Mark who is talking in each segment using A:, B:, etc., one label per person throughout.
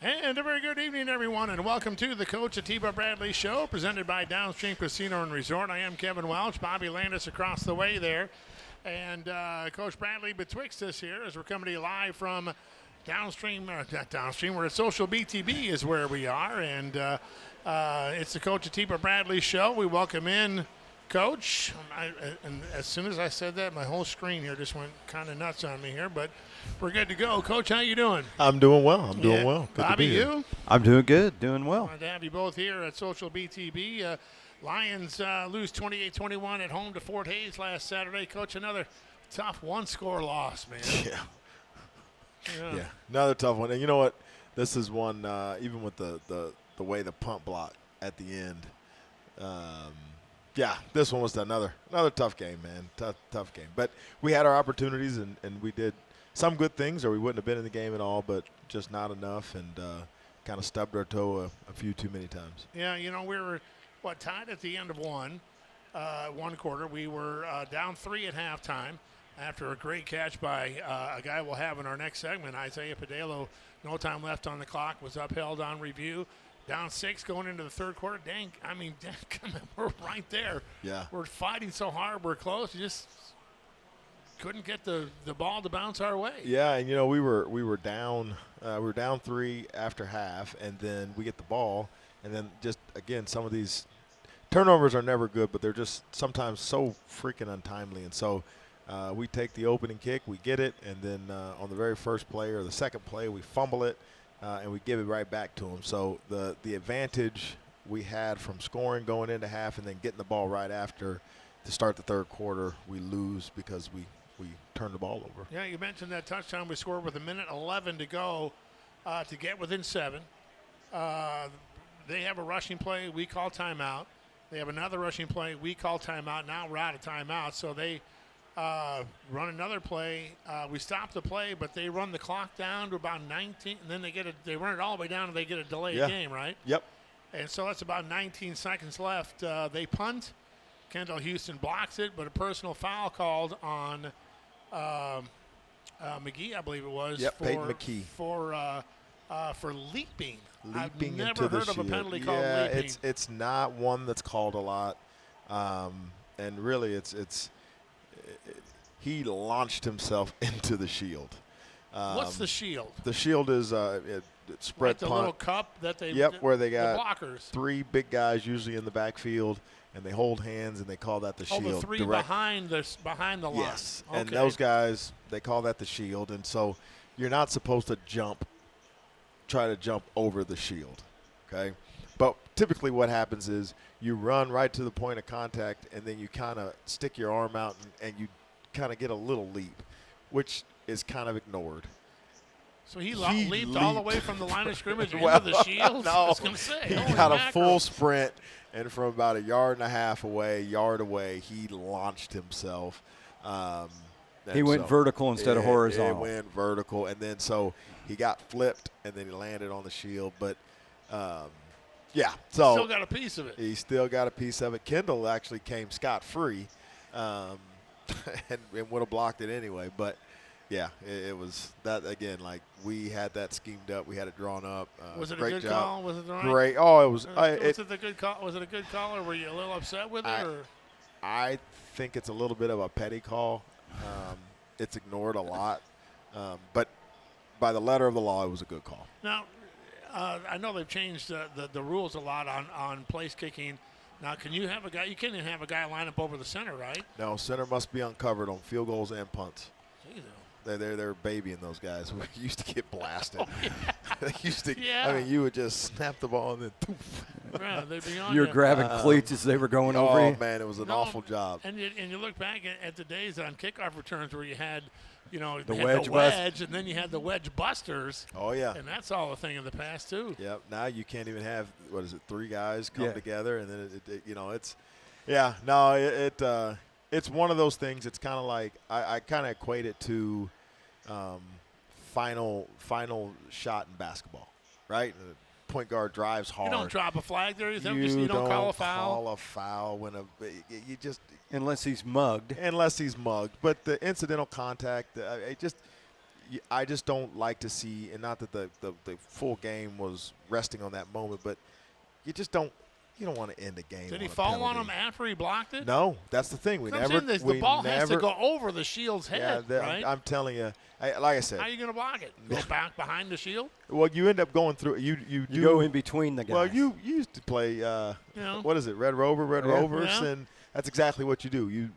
A: And a very good evening, everyone, and welcome to the Coach Atiba Bradley Show, presented by Downstream Casino Resort. I am Kevin Welch, Bobby Landis across the way there, and Coach Bradley betwixt us here as we're coming to you live from Downstream, not Downstream, we're at Social BTB is where we are, and it's the Coach Atiba Bradley Show. We welcome in Coach, and as soon as I said that, my whole screen here just went kind of nuts on me here, but we're good to go. Coach, how you doing?
B: I'm doing well. I'm doing well. Good
A: Bobby,
B: to be here.
A: you?
C: I'm doing good, doing well.
A: Glad to have you both here at Social BTB. Lions lose 28-21 at home to Fort Hays last Saturday. Coach, another tough one-score loss, man.
B: Yeah, another tough one. And you know what? This is one, even with the way the punt block at the end, this one was another tough game, man. Tough game. But we had our opportunities, and we did some good things, or we wouldn't have been in the game at all, but just not enough, and kind of stubbed our toe a few too many times.
A: Yeah, we were, tied at the end of one quarter. We were down 3 at halftime after a great catch by a guy we'll have in our next segment, Isaiah Padello. No time left on the clock, was upheld on review. Down 6 going into the third quarter. Dang, come on, we're right there.
B: Yeah.
A: We're fighting so hard. We're close. You just couldn't get the ball to bounce our way.
B: Yeah, and we were down 3 after half, and then we get the ball, and then just again some of these turnovers are never good, but they're just sometimes so freaking untimely, and so we take the opening kick, we get it, and then on the very first play or the second play we fumble it. And we give it right back to them. So the advantage we had from scoring going into half and then getting the ball right after to start the third quarter, we lose because we turned the ball over.
A: Yeah, you mentioned that touchdown we scored with 1:11 to go to get within 7. They have a rushing play. We call timeout. They have another rushing play. We call timeout. Now we're out of timeout. So they run another play. We stop the play, but they run the clock down to about 19, and then they run it all the way down and they get a delayed game, right?
B: Yep.
A: And so that's about 19 seconds left. They punt. Kendall Houston blocks it, but a personal foul called on McGee, I believe it was.
B: Yep, Peyton McKee.
A: For leaping. I've
B: Leaping
A: never
B: into the
A: heard of a
B: shield.
A: penalty called leaping.
B: Yeah, it's not one that's called a lot, and really he launched himself into the shield.
A: What's the shield?
B: The shield is spread
A: like the
B: punt.
A: little cup that they
B: where they got
A: the blockers.
B: 3 big guys usually in the backfield, and they hold hands, and they call that the shield.
A: Oh, the 3 behind the line.
B: Yes,
A: okay.
B: And those guys, they call that the shield, and so you're not supposed to try to jump over the shield, okay? But typically what happens is you run right to the point of contact, and then you kind of stick your arm out, and you kind of get a little leap, which is kind of ignored.
A: So he leaped all the way from the line of scrimmage into the shield?
B: No,
A: I was going to say.
B: He got a full sprint, and from about 1.5 yard away, he launched himself.
C: He went vertical instead of horizontal.
B: He went vertical, and then so he got flipped, and then he landed on the shield. But, so
A: still got a piece of it.
B: He still got a piece of it. Kendall actually came scot-free. And would have blocked it anyway. But, yeah, it was that, again, like we had that schemed up. We had it drawn up.
A: Was it
B: great
A: a good
B: job.
A: call? Was it right?
B: Great. Oh, it was.
A: Was it a good call? Was it a good call, or were you a little upset with it?
B: I think it's a little bit of a petty call. It's ignored a lot. But by the letter of the law, it was a good call.
A: Now, I know they've changed the rules a lot on place kicking. Now, can you have a guy? You can't even have a guy line up over the center, right?
B: No, center must be uncovered on field goals and punts.
A: Jeez,
B: They're babying those guys. We used to get blasted.
A: Oh, yeah.
B: They used to.
A: Yeah.
B: I mean, you would just snap the ball and then poof.
A: Yeah, they'd be on
C: You're
A: you.
C: grabbing cleats as they were going over you.
B: Oh man, it was an awful job.
A: And you look back at the days on kickoff returns where you had,
C: The
A: wedge, and then you had the wedge busters.
B: Oh yeah.
A: And that's all a thing of the past too.
B: Yep. Now you can't even have 3 guys come together, and then it's one of those things. It's kind of like I kind of equate it to final shot in basketball, right? The point guard drives hard.
A: You don't drop a flag there. You
B: You
A: don't call a foul.
B: Call a foul when you just
C: Unless he's mugged.
B: But the incidental contact, I just don't like to see, and not that the full game was resting on that moment, but you just don't. You don't want to end a game.
A: Did he fall on him after he blocked it?
B: No, that's the thing.
A: The ball has to go over the shield's head, right?
B: I'm telling you, like I said.
A: How are you going to block it? Go back behind the shield?
B: Well, you end up going through. You
C: go in between the guys.
B: Well, you used to play. What is it? Red Rovers, and that's exactly what you do. You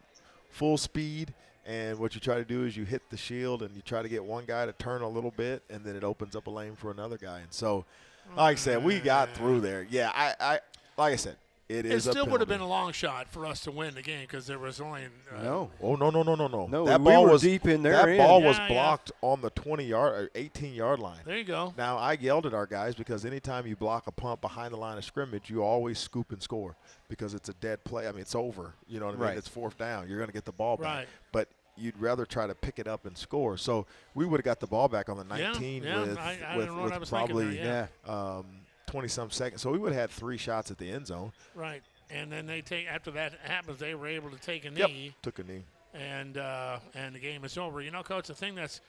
B: full speed, and what you try to do is you hit the shield, and you try to get one guy to turn a little bit, and then it opens up a lane for another guy. And so, like I said, we got through there. Yeah, I like I said, it
A: still would have been a long shot for us to win the game because there was only
B: no. Oh no.
C: No,
B: that
C: we
B: ball
C: were
B: was
C: deep in there.
B: That ball was blocked on the 20-yard or 18-yard line.
A: There you go.
B: Now I yelled at our guys because anytime you block a punt behind the line of scrimmage, you always scoop and score because it's a dead play. I mean, it's over. You know what I mean?
C: Right.
B: It's fourth down. You're going to get the ball back.
A: Right.
B: But you'd rather try to pick it up and score. So we would have got the ball back on the 19 with probably 20-some seconds. So we would have had 3 shots at the end zone.
A: Right. And then after that happens, they were able to take a knee.
B: Yep, took a knee.
A: And the game is over. You know, Coach, the thing that's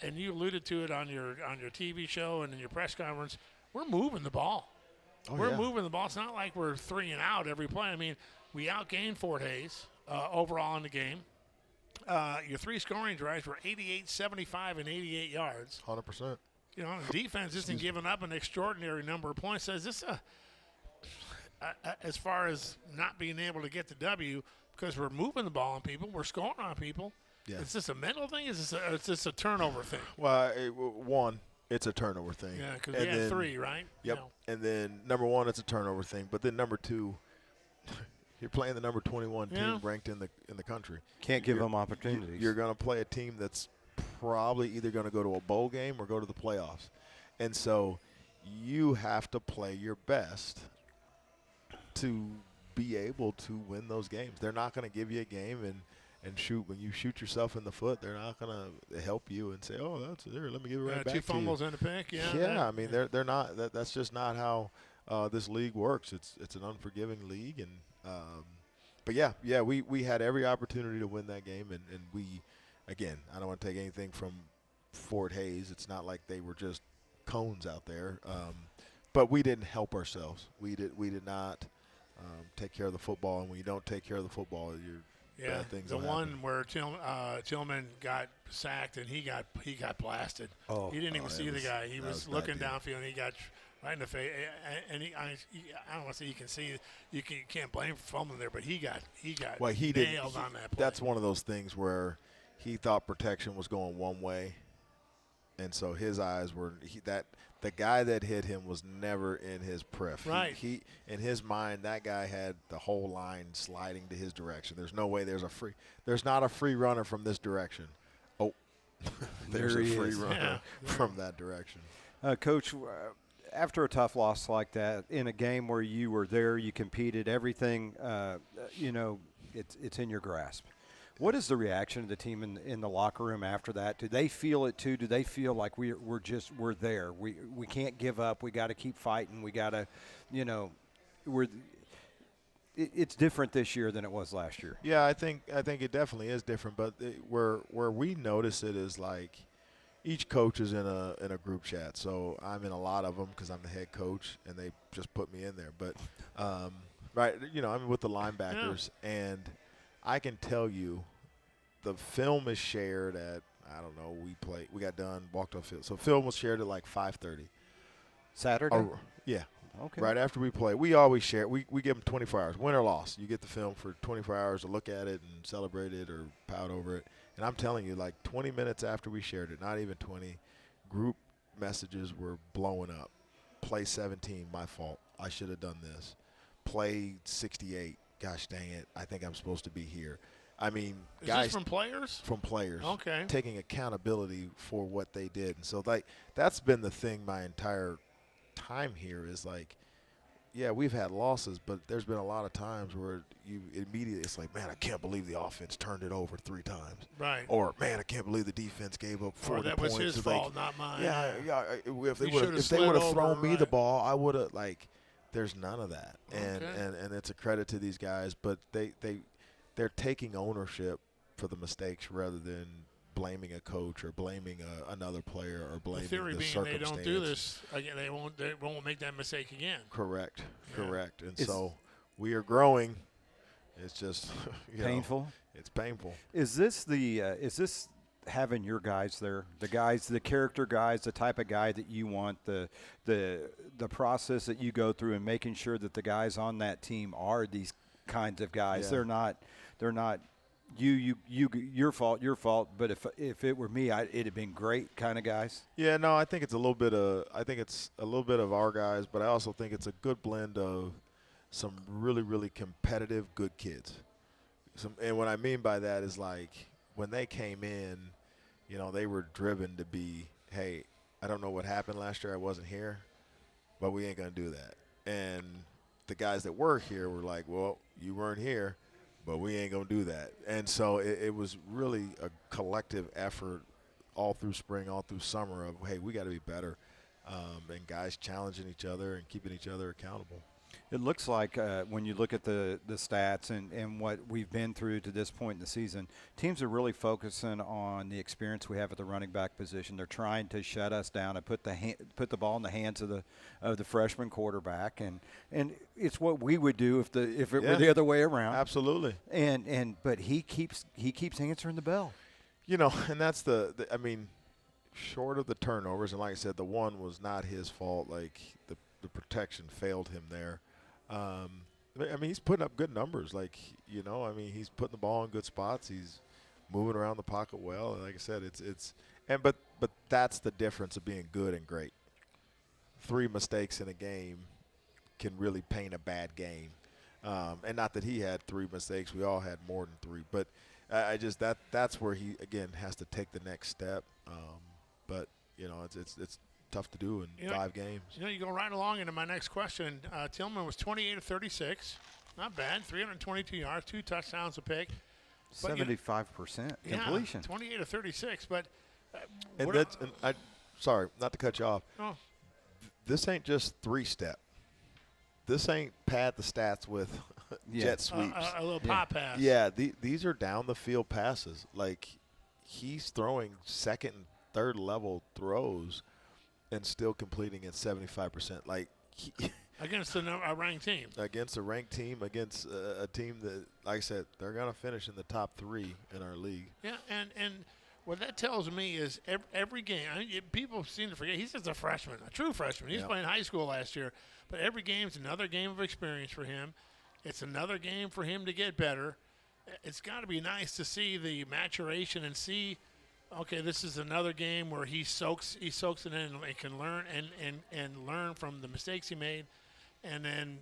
A: and you alluded to it on your TV show and in your press conference, we're moving the ball. We're moving the ball. It's not like we're 3 and out every play. I mean, we outgained Fort Hays overall in the game. Your 3 scoring drives were 88, 75, and 88 yards.
B: 100%.
A: You know, the defense isn't giving up an extraordinary number of points. So is this as far as not being able to get the W because we're moving the ball on people, we're scoring on people? Yeah. Is this a mental thing? Is this a turnover thing?
B: Well, one, it's a turnover thing.
A: Yeah, because we had 3, right?
B: Yep. You know. And then number 1, it's a turnover thing. But then number 2, you're playing the number 21 team ranked in the country.
C: Can't give them opportunities.
B: You're going to play a team that's probably either going to go to a bowl game or go to the playoffs. And so you have to play your best to be able to win those games. They're not going to give you a game and shoot. When you shoot yourself in the foot, they're not going to help you and say, "Oh, that's there. Let me give it right back to you."
A: 2 fumbles and a pick.
B: Yeah. I mean, they're not. That's just not how this league works. It's an unforgiving league, and but yeah, we had every opportunity to win that game, and we, again, I don't want to take anything from Fort Hays. It's not like they were just cones out there, but we didn't help ourselves. We did not take care of the football, and when you don't take care of the football, bad things.
A: The one
B: happen.
A: where Tillman got sacked and he got blasted.
B: Oh,
A: he didn't even see the guy. He was looking downfield and he got right in the face. And I don't want to say you can see you can't blame him for fumbling there, but he got nailed on that play.
B: That's one of those things where he thought protection was going one way, and so his eyes were the guy that hit him was never in his periph.
A: Right.
B: He in his mind, that guy had the whole line sliding to his direction. There's no way there's not a free runner from this direction. Oh, there's a free runner from that direction.
C: Coach, after a tough loss like that, in a game where you were there, you competed, everything, it's in your grasp. What is the reaction of the team in the locker room after that? Do they feel it too? Do they feel like we're there? We can't give up. We got to keep fighting. We got to, it's different this year than it was last year.
B: Yeah, I think it definitely is different. But where we notice it is like each coach is in a group chat. So I'm in a lot of them because I'm the head coach, and they just put me in there. But right, I'm with the linebackers and. I can tell you the film is shared at, I don't know, we got done, walked off field. So film was shared at like 5:30.
C: Saturday?
B: Yeah.
C: Okay.
B: Right after we play. We always share. We give them 24 hours, win or loss. You get the film for 24 hours to look at it and celebrate it or pout over it. And I'm telling you, like 20 minutes after we shared it, not even 20, group messages were blowing up. Play 17, my fault. I should have done this. Play 68. Gosh dang it, I think I'm supposed to be here. I mean, guys.
A: Is this from players?
B: From players.
A: Okay.
B: Taking accountability for what they did. And so, that's been the thing my entire time here is like, yeah, we've had losses, but there's been a lot of times where you immediately, it's like, man, I can't believe the offense turned it over 3 times.
A: Right.
B: Or, man, I can't believe the defense gave up 40 points.
A: That was his fault, not mine.
B: Yeah. If they would have thrown me the ball, I would have, there's none of that, and it's a credit to these guys. But they're taking ownership for the mistakes rather than blaming a coach or blaming another player or blaming
A: the theory being
B: circumstance.
A: they don't do this again, they won't make that mistake again.
B: Correct. And
C: Is-
B: so we are growing. It's just
C: Painful.
B: It's painful.
C: Is this having your guys there, the character guys, the type of guy that you want, the process that you go through and making sure that the guys on that team are these kinds of guys.
B: Yeah.
C: They're not your fault, but if it were me, it'd have been great kind of guys.
B: Yeah, no, I think it's a little bit of our guys, but I also think it's a good blend of some really, really competitive good kids. And what I mean by that is, like, when they came in, they were driven to be, hey, I don't know what happened last year, I wasn't here, but we ain't going to do that. And the guys that were here were like, well, you weren't here, but we ain't going to do that. And so it was really a collective effort all through spring, all through summer of, hey, we got to be better, and guys challenging each other and keeping each other accountable.
C: It looks like when you look at the stats and what we've been through to this point in the season, teams are really focusing on the experience we have at the running back position. They're trying to shut us down and put the ball in the hands of the freshman quarterback, and it's what we would do if it were the other way around.
B: Absolutely.
C: But he keeps answering the bell.
B: And that's I mean, short of the turnovers, and like I said, the one was not his fault. Like the protection failed him there. I mean, he's putting up good numbers. Like, he's putting the ball in good spots. He's moving around the pocket well. And like I said, but that's the difference of being good and great. 3 mistakes in a game can really paint a bad game. And not that he had 3 mistakes. We all had more than 3. But that's where he, again, has to take the next step. But, it's tough to do in 5 games.
A: You go right along into my next question. Tillman was 28 of 36. Not bad. 322 yards, 2 touchdowns a pick.
C: 75% completion.
A: 28 of 36. But
B: sorry, not to cut you off.
A: Oh.
B: This ain't just 3-step. This ain't pad the stats with jet sweeps.
A: A little pop pass.
B: Yeah, these are down the field passes. Like, he's throwing second and third level throws and still completing at 75%. Like,
A: against a ranked team.
B: Against a ranked team, against a team that, like I said, they're going to finish in the top 3 in our league.
A: Yeah, and what that tells me is every game, people seem to forget, he's just a freshman, a true freshman. He's playing high school last year. But every game's another game of experience for him. It's another game for him to get better. It's got to be nice to see the maturation and see, okay, this is another game where he soaks it in and can learn and learn from the mistakes he made. And then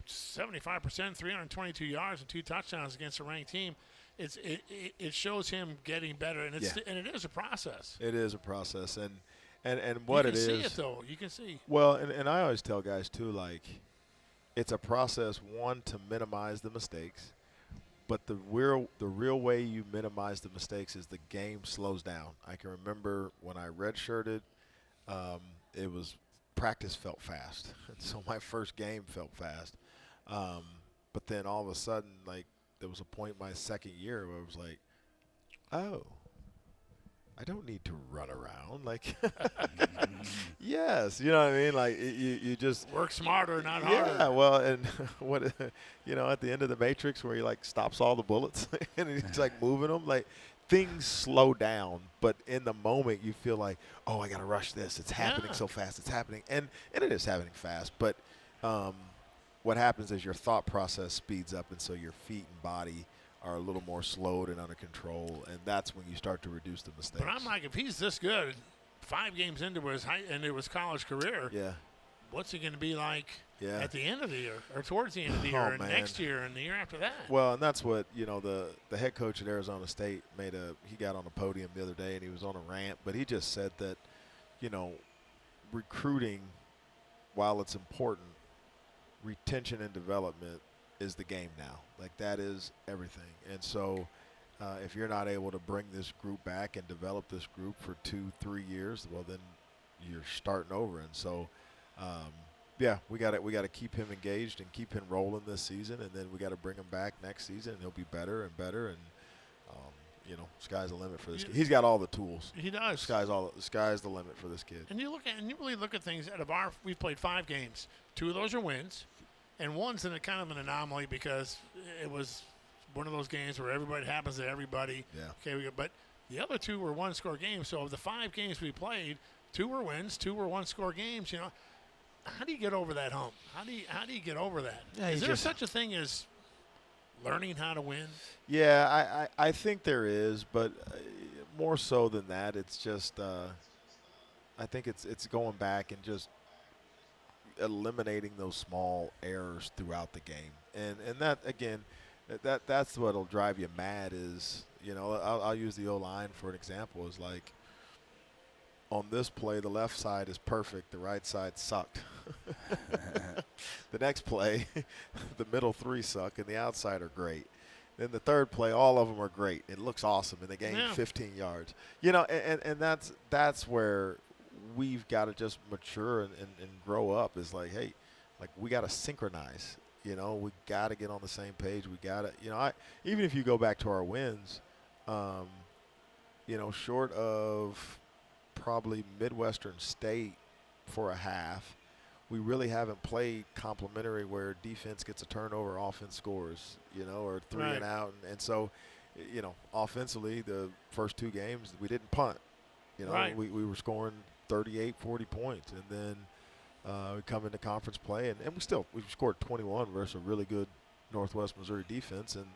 A: 75%, 322 yards and 2 touchdowns against a ranked team. It shows him getting better, and and it is a process.
B: It is a process, and what it is.
A: You can see it though. You can see.
B: Well, and I always tell guys too, like, it's a process, one, to minimize the mistakes, but the real way you minimize the mistakes is the game slows down. I can remember when I redshirted, it was practice felt fast, and so my first game felt fast. But then all of a sudden, like, there was a point my second year where I was like, oh, I don't need to run around. Like, yes, you know what I mean? Like, you just
A: work smarter, not harder.
B: Yeah, well, and what, at the end of the Matrix where he, like, stops all the bullets and he's, like, moving them, like, things slow down. But in the moment, you feel like, oh, I got to rush this. It's happening so fast. It's happening. And it is happening fast. But what happens is your thought process speeds up, and so your feet and body are a little more slowed and under control, and that's when you start to reduce the mistakes.
A: But I'm like, if he's this good, 5 games into his college career, what's he going to be like at the end of the year, or towards the end of the year, and next year, and the year after that?
B: Well, and that's what, the head coach at Arizona State he got on the podium the other day, and he was on a rant, but he just said that, recruiting, while it's important, retention and development is the game now. Like, that is everything. And so if you're not able to bring this group back and develop this group for 2-3 years, well, then you're starting over. And so, we got to keep him engaged and keep him rolling this season, and then we got to bring him back next season, and he'll be better and better. And sky's the limit for this kid. He's got all the tools.
A: He does.
B: Sky's the limit for this kid.
A: And you really look at things we've played 5 games. 2 of those are wins, and one's in a kind of an anomaly because it was one of those games where everybody happens to everybody.
B: Yeah.
A: Okay, but the other 2 were 1-score games. So of the 5 games we played, 2 were wins, 2 were 1-score games. How do you get over that hump? How do you get over that?
B: Yeah,
A: is there such a thing as learning how to win?
B: Yeah, I think there is, but more so than that, it's just I think it's going back and just eliminating those small errors throughout the game, and that again, that's what'll drive you mad. Is I'll use the O-line for an example. Is like on this play, the left side is perfect, the right side sucked. The next play, the middle 3 suck, and the outside are great. Then the third play, all of them are great. It looks awesome, and they gain 15 yards. And that's where we've got to just mature and grow up. Is like, hey, like we got to synchronize. We got to get on the same page. We got to, even if you go back to our wins, short of probably Midwestern State for a half, we really haven't played complementary where defense gets a turnover, offense scores, or 3 and out. And so, offensively, the first 2 games, we didn't punt. We were scoring 38, 40 points. And then we come into conference play, and we scored 21 versus a really good Northwest Missouri defense. And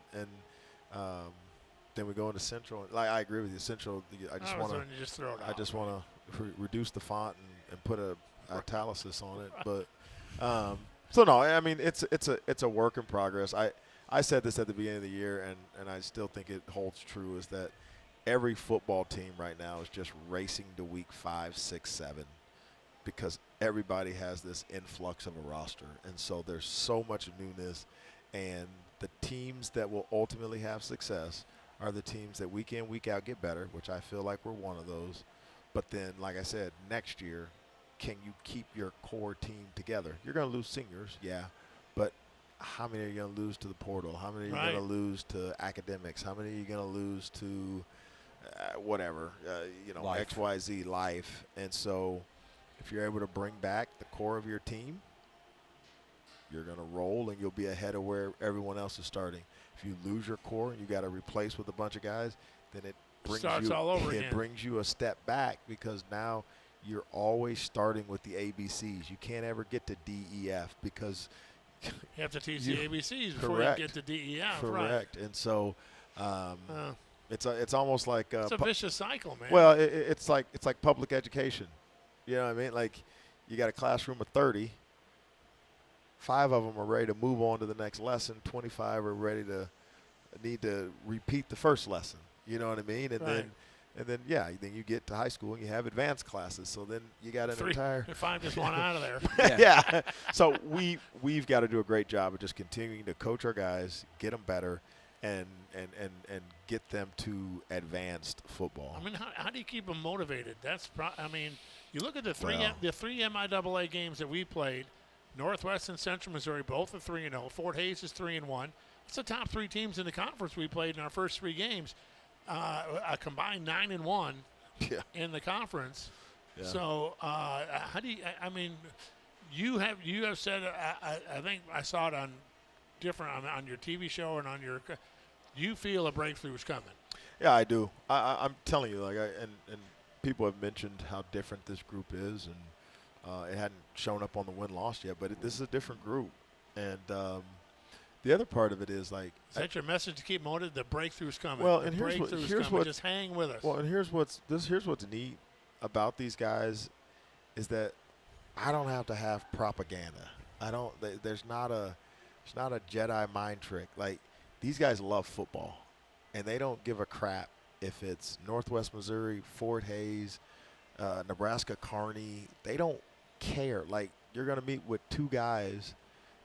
B: then we go into Central. Like, I agree with you. Central, I just want to reduce the font and put a italics on it. But so no, I mean it's a work in progress. I said this at the beginning of the year, and I still think it holds true, is that every football team right now is just racing to week 5, 6, 7 because everybody has this influx of a roster, and so there's so much newness, and the teams that will ultimately have success are the teams that week in, week out get better, which I feel like we're one of those. But then, like I said, next year, can you keep your core team together? You're going to lose seniors, yeah, but how many are you going to lose to the portal? How many are you going to lose to academics? How many are you going to lose to whatever,
C: life.
B: XYZ life? And so if you're able to bring back the core of your team, you're going to roll and you'll be ahead of where everyone else is starting. If you lose your core and you got to replace with a bunch of guys, then it brings you a step back, because now you're always starting with the ABCs. You can't ever get to DEF because
A: you have to teach the ABCs before you get to DEF.
B: Correct.
A: Right.
B: And so it's almost like
A: it's a vicious cycle, man.
B: Well, it's like public education. You know what I mean? Like, you got a classroom of 30. 5 of them are ready to move on to the next lesson. 25 are need to repeat the first lesson. You know what I mean? And then then you get to high school and you have advanced classes. So then you got an entire
A: 5 just want out of there.
B: Yeah. So we've got to do a great job of just continuing to coach our guys, get them better, and get them to advanced football.
A: I mean, how do you keep them motivated? You look at the three MIAA games that we played. Northwest and Central Missouri both are 3-0. Fort Hays is 3-1. It's the top 3 teams in the conference we played in our first 3 games. A combined 9-1 in the conference. Yeah. So how do you? I mean, you have said. I think I saw it on your TV show and on your. You feel a breakthrough is coming.
B: Yeah, I do. I'm telling you, and people have mentioned how different this group is, and it hadn't shown up on the win-loss yet, but this is a different group. And the other part of it is like.
A: Is that your message to keep motivated? The breakthrough's coming.
B: Well, and here's what
A: just hang with us.
B: Well, and here's what's neat about these guys is that I don't have to have propaganda. There's not a Jedi mind trick. Like, these guys love football, and they don't give a crap if it's Northwest Missouri, Fort Hays, Nebraska Kearney. They don't care. Like, you're going to meet with 2 guys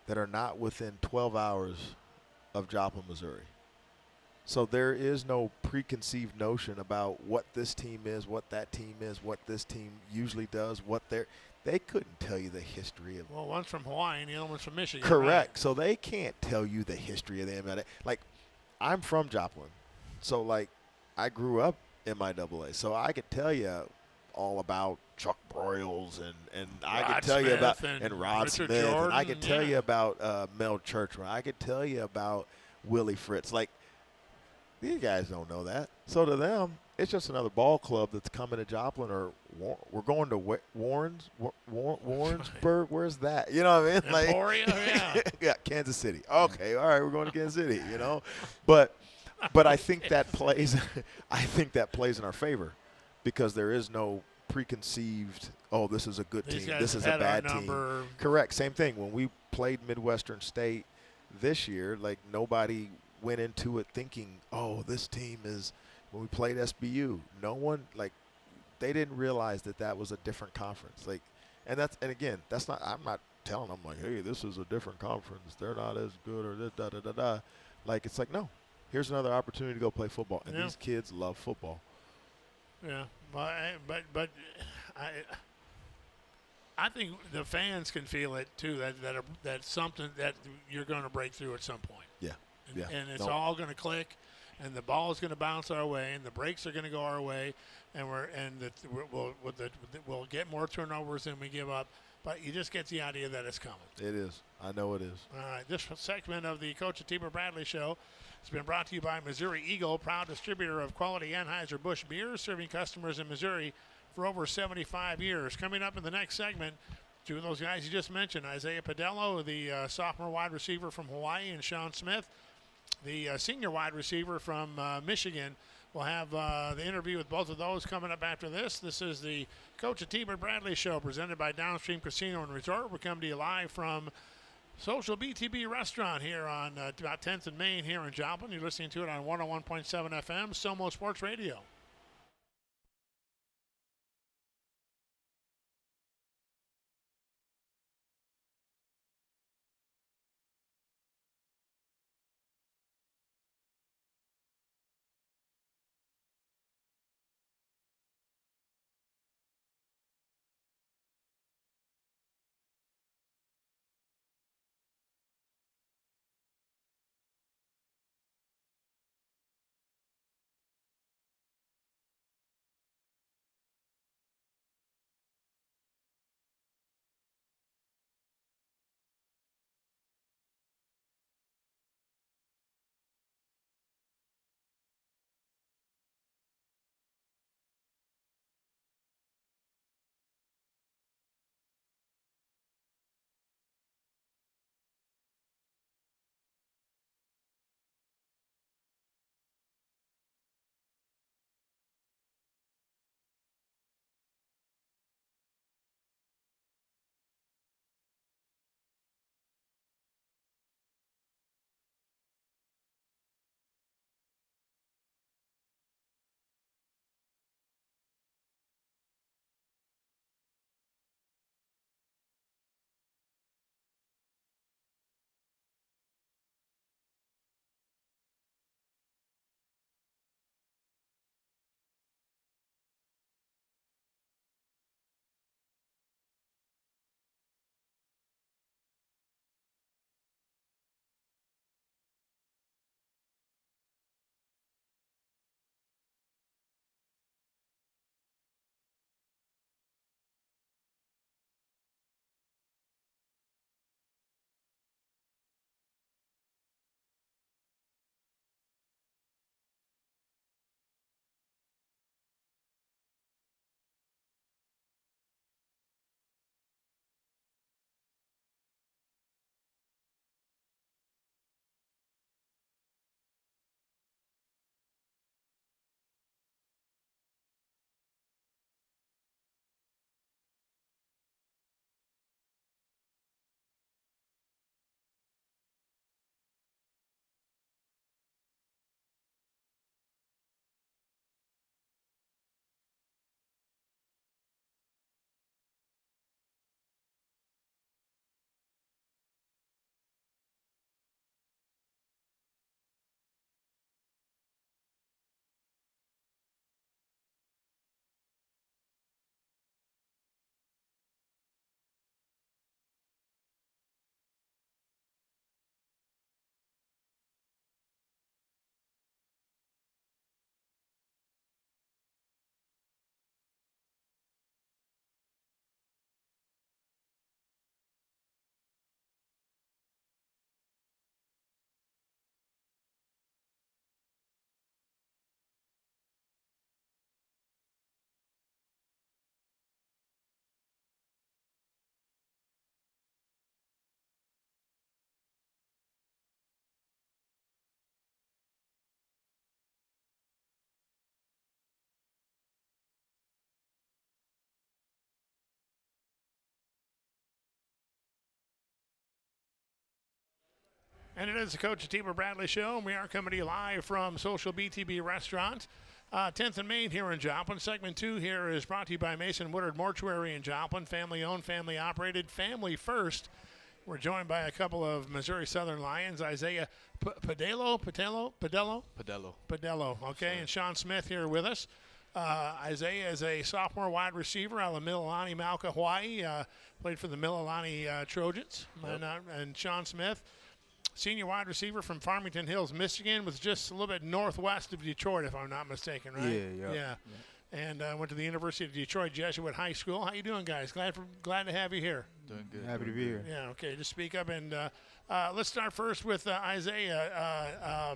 B: that are not within 12 hours of Joplin, Missouri. So there is no preconceived notion about what this team is, what that team is, what this team usually does, they couldn't tell you the history of.
A: Well, one's from Hawaii and the other one's from Michigan.
B: Correct.
A: Right?
B: So they can't tell you the history of them. Like, I'm from Joplin. So, like, I grew up MIAA, so I could tell you all about Chuck Broyles and I could
A: Rod
B: tell you about
A: Smith
B: and Rod
A: Richard
B: Smith,
A: Jordan,
B: and I could tell
A: yeah.
B: you about Mel Churchman. I could tell you about Willie Fritz. Like, these guys don't know that. So to them, it's just another ball club that's coming to Joplin, or we're going to Warrensburg. Where's that? You know what I mean? Like,
A: Emporia, yeah.
B: yeah, Kansas City. Okay, all right, we're going to Kansas City. You know, but I think that plays. I think that plays in our favor because there is no preconceived. Oh, this is a good
A: These
B: team.
A: guys
B: This is
A: have
B: a
A: had our
B: bad team.
A: number.
B: Correct. Same thing when we played Midwestern State this year. Like, nobody went into it thinking, oh, this team is. When we played SBU, no one, like, they didn't realize that was a different conference. Like, and again, that's not. I'm not telling them like, hey, this is a different conference. They're not as good or this da da da da. Like, it's like, no, here's another opportunity to go play football, and
A: Yeah.
B: these kids love football.
A: Yeah, but I think the fans can feel it too. That's something that you're going to break through at some point.
B: Yeah,
A: And,
B: yeah.
A: and it's
B: No.
A: all going to click, and the ball is going to bounce our way, and the breaks are going to go our way, and we'll get more turnovers than we give up. But you just get the idea that it's coming.
B: It is. I know it is.
A: All right, this segment of the Coach Atiba Bradley Show has been brought to you by Missouri Eagle, proud distributor of quality Anheuser-Busch beers, serving customers in Missouri for over 75 years. Coming up in the next segment, two of those guys you just mentioned, Isaiah Padello, the sophomore wide receiver from Hawaii, and Shawn Smith, the senior wide receiver from Michigan. We'll have the interview with both of those coming up after this. This is the Coach Atiba Bradley Show presented by Downstream Casino and Resort. We're coming to you live from Social BTB Restaurant here on about 10th and Main here in Joplin. You're listening to it on 101.7 FM, Somo Sports Radio. And it is the Coach Atiba Bradley Show, and we are coming to you live from Social BTB Restaurant, 10th and Main here in Joplin. Segment 2 here is brought to you by Mason Woodard Mortuary in Joplin. Family-owned, family-operated, family first. We're joined by a couple of Missouri Southern Lions, Isaiah Padello, okay, and Shawn Smith here with us. Isaiah is a sophomore wide receiver out of Mililani, Mauka, Hawaii. Played for the Mililani Trojans.
B: Yep.
A: And Shawn Smith, senior wide receiver from Farmington Hills, Michigan, was just a little bit northwest of Detroit, if I'm not mistaken, right? Yeah. And went to the University of Detroit Jesuit High School. How you doing, guys? Glad to have you here.
D: Doing good.
E: Happy to be here.
A: Yeah, okay, just speak up. And let's start first with Isaiah.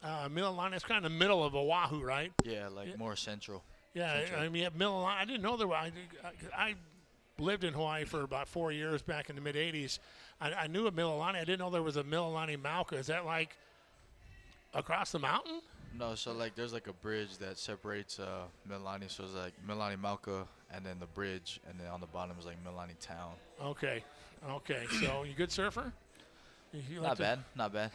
A: Mililani, it's kind of the middle of Oahu, right?
D: Yeah, like more central.
A: Yeah,
D: Central.
A: I mean, Mililani, I didn't know there were. I lived in Hawaii for about 4 years back in the mid-'80s. I knew of Mililani. I didn't know there was a Mililani Mauka. Is that like across the mountain?
D: No, so like there's like a bridge that separates Mililani, so it's like Mililani Mauka, and then the bridge, and then on the bottom is like Mililani Town.
A: Okay. So you good surfer? You like
D: Not bad.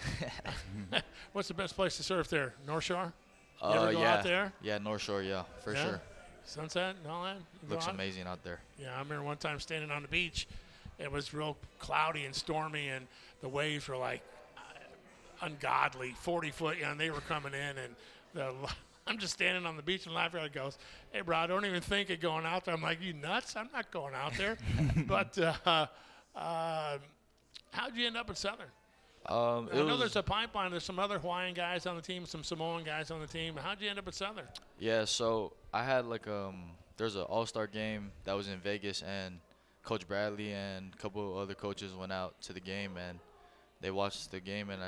A: What's the best place to surf there? North Shore? You ever go
D: yeah.
A: out there?
D: Yeah, North Shore, yeah, for
A: Yeah?
D: sure.
A: Sunset and all that? You go
D: Looks
A: out?
D: amazing out there.
A: Yeah, I remember one time standing on the beach. It was real cloudy and stormy, and the waves were like ungodly, 40-foot, and they were coming in. And I'm just standing on the beach, and Lafayette goes, "Hey, bro, I don't even think of going out there." I'm like, "You nuts? I'm not going out there." But how'd you end up at Southern? I know there's a pipeline. There's some other Hawaiian guys on the team, some Samoan guys on the team. How'd you end up at Southern?
D: Yeah, so I had like there's an all-star game that was in Vegas, and Coach Bradley and a couple other coaches went out to the game, and they watched the game, and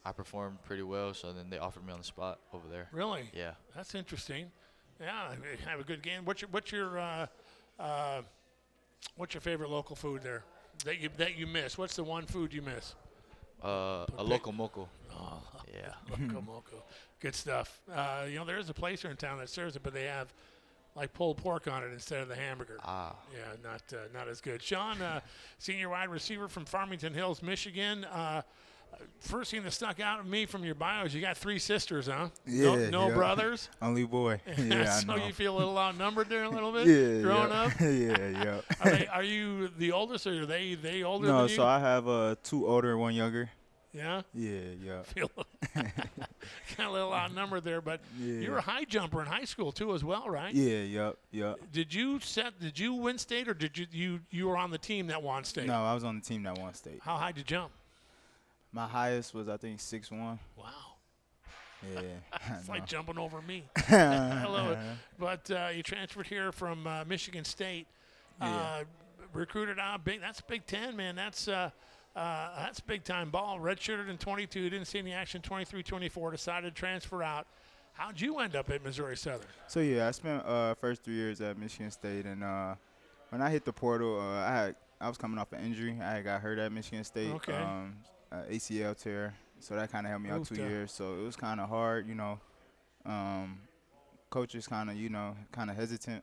D: I performed pretty well, so then they offered me on the spot over there.
A: Really?
D: Yeah.
A: That's interesting. Yeah, have a good game. What's your favorite local food there that you miss? What's the one food you miss?
D: A local moco.
A: Oh,
D: Yeah.
A: Loco Moco. Good stuff. There is a place here in town that serves it, but they have like pulled pork on it instead of the hamburger.
D: Ah.
A: Yeah, not as good. Shawn, senior wide receiver from Farmington Hills, Michigan. First thing that stuck out at me from your bio is you got 3 sisters, huh?
E: Yeah.
A: No brothers?
E: Only boy. Yeah,
A: So
E: I know.
A: you feel a little outnumbered there a little bit
E: Yeah,
A: growing
E: yeah.
A: up?
E: Yeah.
A: Are you the oldest, or are they older
E: No,
A: than you?
E: so I have 2 older and 1 younger.
A: Yeah?
E: Yeah.
A: Feel kind of a little outnumbered there, but
E: Yeah.
A: you were a high jumper in high school too as well, right?
E: Yeah.
A: Did you win state, or did you were on the team that won state?
E: No, I was on the team that won state.
A: How high did you jump?
E: My highest was, I think, 6'1".
A: Wow.
E: Yeah.
A: It's like jumping over me. I love it. But you transferred here from Michigan State.
E: Yeah.
A: Recruited out big. That's Big Ten, man. That's big time ball. Redshirted in 22. Didn't see any action 23, 24. Decided to transfer out. How'd you end up at Missouri Southern?
E: So, yeah, I spent first 3 years at Michigan State. And when I hit the portal, I was coming off an injury. I had got hurt at Michigan State.
A: Okay.
E: ACL tear. So that kind of helped me out
A: Oof,
E: 2
A: tough.
E: years. So it was kind of hard, Coaches kind of hesitant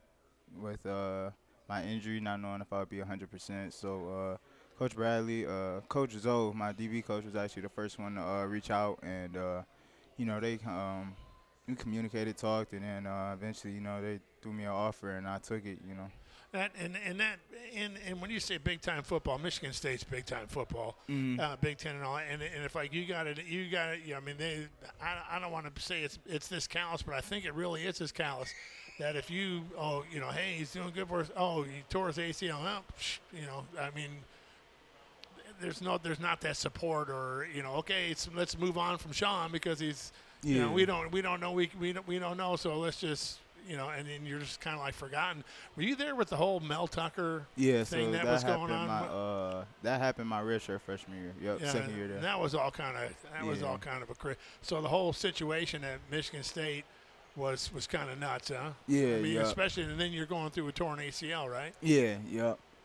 E: with my injury, not knowing if I would be 100%. So Coach Bradley, Coach Zoe, my DB coach, was actually the first one to reach out, and we communicated, talked, and then eventually, they threw me an offer, and I took it.
A: And when you say big time football, Michigan State's big time football, Big Ten and all. And if like you got it. I mean, I don't want to say it's this callous, but I think it really is this callous. That if you, hey, he's doing good for us. Oh, he tore his ACL. I mean, there's not that support, or okay, let's move on from Shawn because he's, we don't know, we don't know, so let's just. And then you're just kind of like forgotten. Were you there with the whole Mel Tucker
E: thing
A: so that was going on?
E: That happened my redshirt freshman year. Yep, second year there.
A: And that was all kind of a so the whole situation at Michigan State was kind of nuts, huh?
E: Yeah,
A: I mean, especially, and then you're going through a torn ACL, right?
E: Yeah,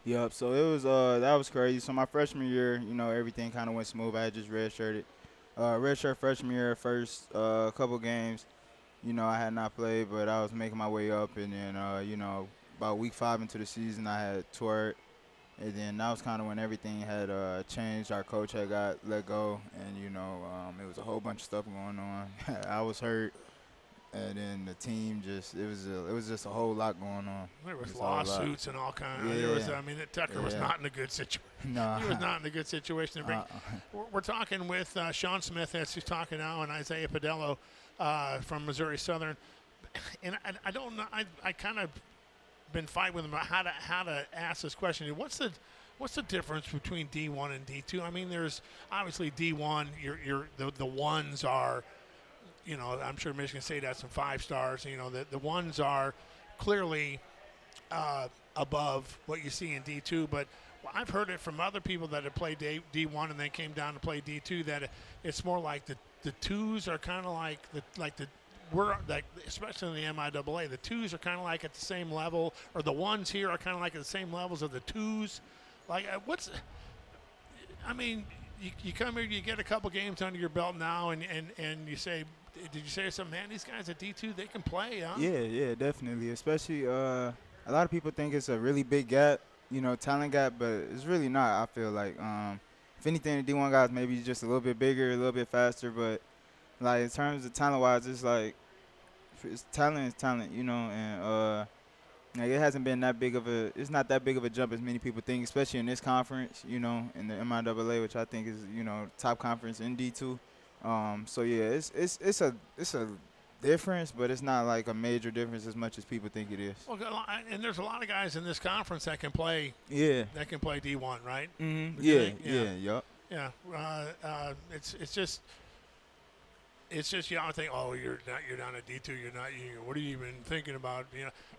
E: yep. So it was that was crazy. So my freshman year, everything kind of went smooth. I had just redshirted. Redshirt freshman year, first couple games. I had not played, but I was making my way up. And then, about week 5 into the season, I had tore it. And then that was kind of when everything had changed. Our coach had got let go, and it was a whole bunch of stuff going on. I was hurt, and then the team it was just a whole lot going on.
A: There was
E: Just a whole lot.
A: lawsuits and all kinds.
E: Yeah.
A: Tucker was not in a good situation.
E: No,
A: He was not in a good situation to bring. We're talking with Shawn Smith, as he's talking now, and Isaiah Padello from Missouri Southern. And I don't know. I kind of been fighting with him about how to ask this question. What's the difference between D1 and D2? I mean, there's obviously D1. The ones are, I'm sure Michigan State has some 5 stars. The ones are clearly above what you see in D2. But I've heard it from other people that have played D1 and then came down to play D2 that it's more like the twos are kind of like we're like, especially in the MIAA, the twos are kind of like at the same level, or the ones here are kind of like at the same levels of the twos. Like, you come here, you get a couple games under your belt now, and you say, did you say something, man, these guys at D2, they can play, huh?
E: Yeah, definitely. Especially a lot of people think it's a really big gap, talent gap, but it's really not, I feel like. If anything, the D1 guys maybe just a little bit bigger, a little bit faster, but, like, in terms of talent-wise, it's like, talent is talent, and like it hasn't been it's not that big of a jump as many people think, especially in this conference, in the MIAA, which I think is, top conference in D2. So yeah, it's a difference, but it's not like a major difference as much as people think it is.
A: Well, and there's a lot of guys in this conference that can play.
E: Yeah.
A: That can play D1, right?
E: Mm-hmm.
A: Yeah.
E: Yup.
A: It's just I think, oh, you're down at D2, you're not. What are you even thinking about?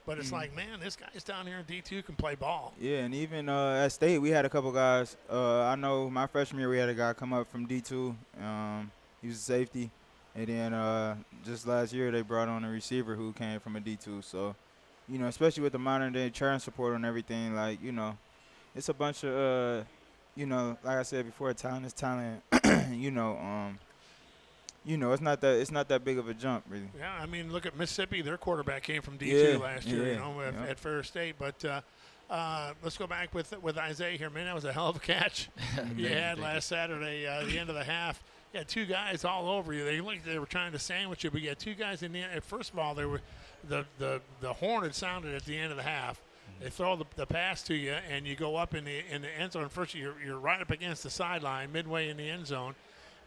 A: But it's like, man, this guy's down here in D2 can play ball.
E: Yeah, and even at State, we had a couple guys. I know my freshman year we had a guy come up from D2. He was a safety, and then just last year they brought on a receiver who came from a D2. So, especially with the modern day churn support and everything, like it's a bunch of like I said before, talent is talent. It's not that big of a jump, really.
A: Yeah, I mean, look at Mississippi. Their quarterback came from D2 last year,
E: Yeah.
A: at Ferris State. But let's go back with Isaiah here. Man, that was a hell of a catch you had last Saturday, the end of the half. You had 2 guys all over you. They looked like they were trying to sandwich you, but you had 2 guys in the end. First of all, they were the horn had sounded at the end of the half. They throw the pass to you, and you go up in the end zone. First, you're right up against the sideline, midway in the end zone.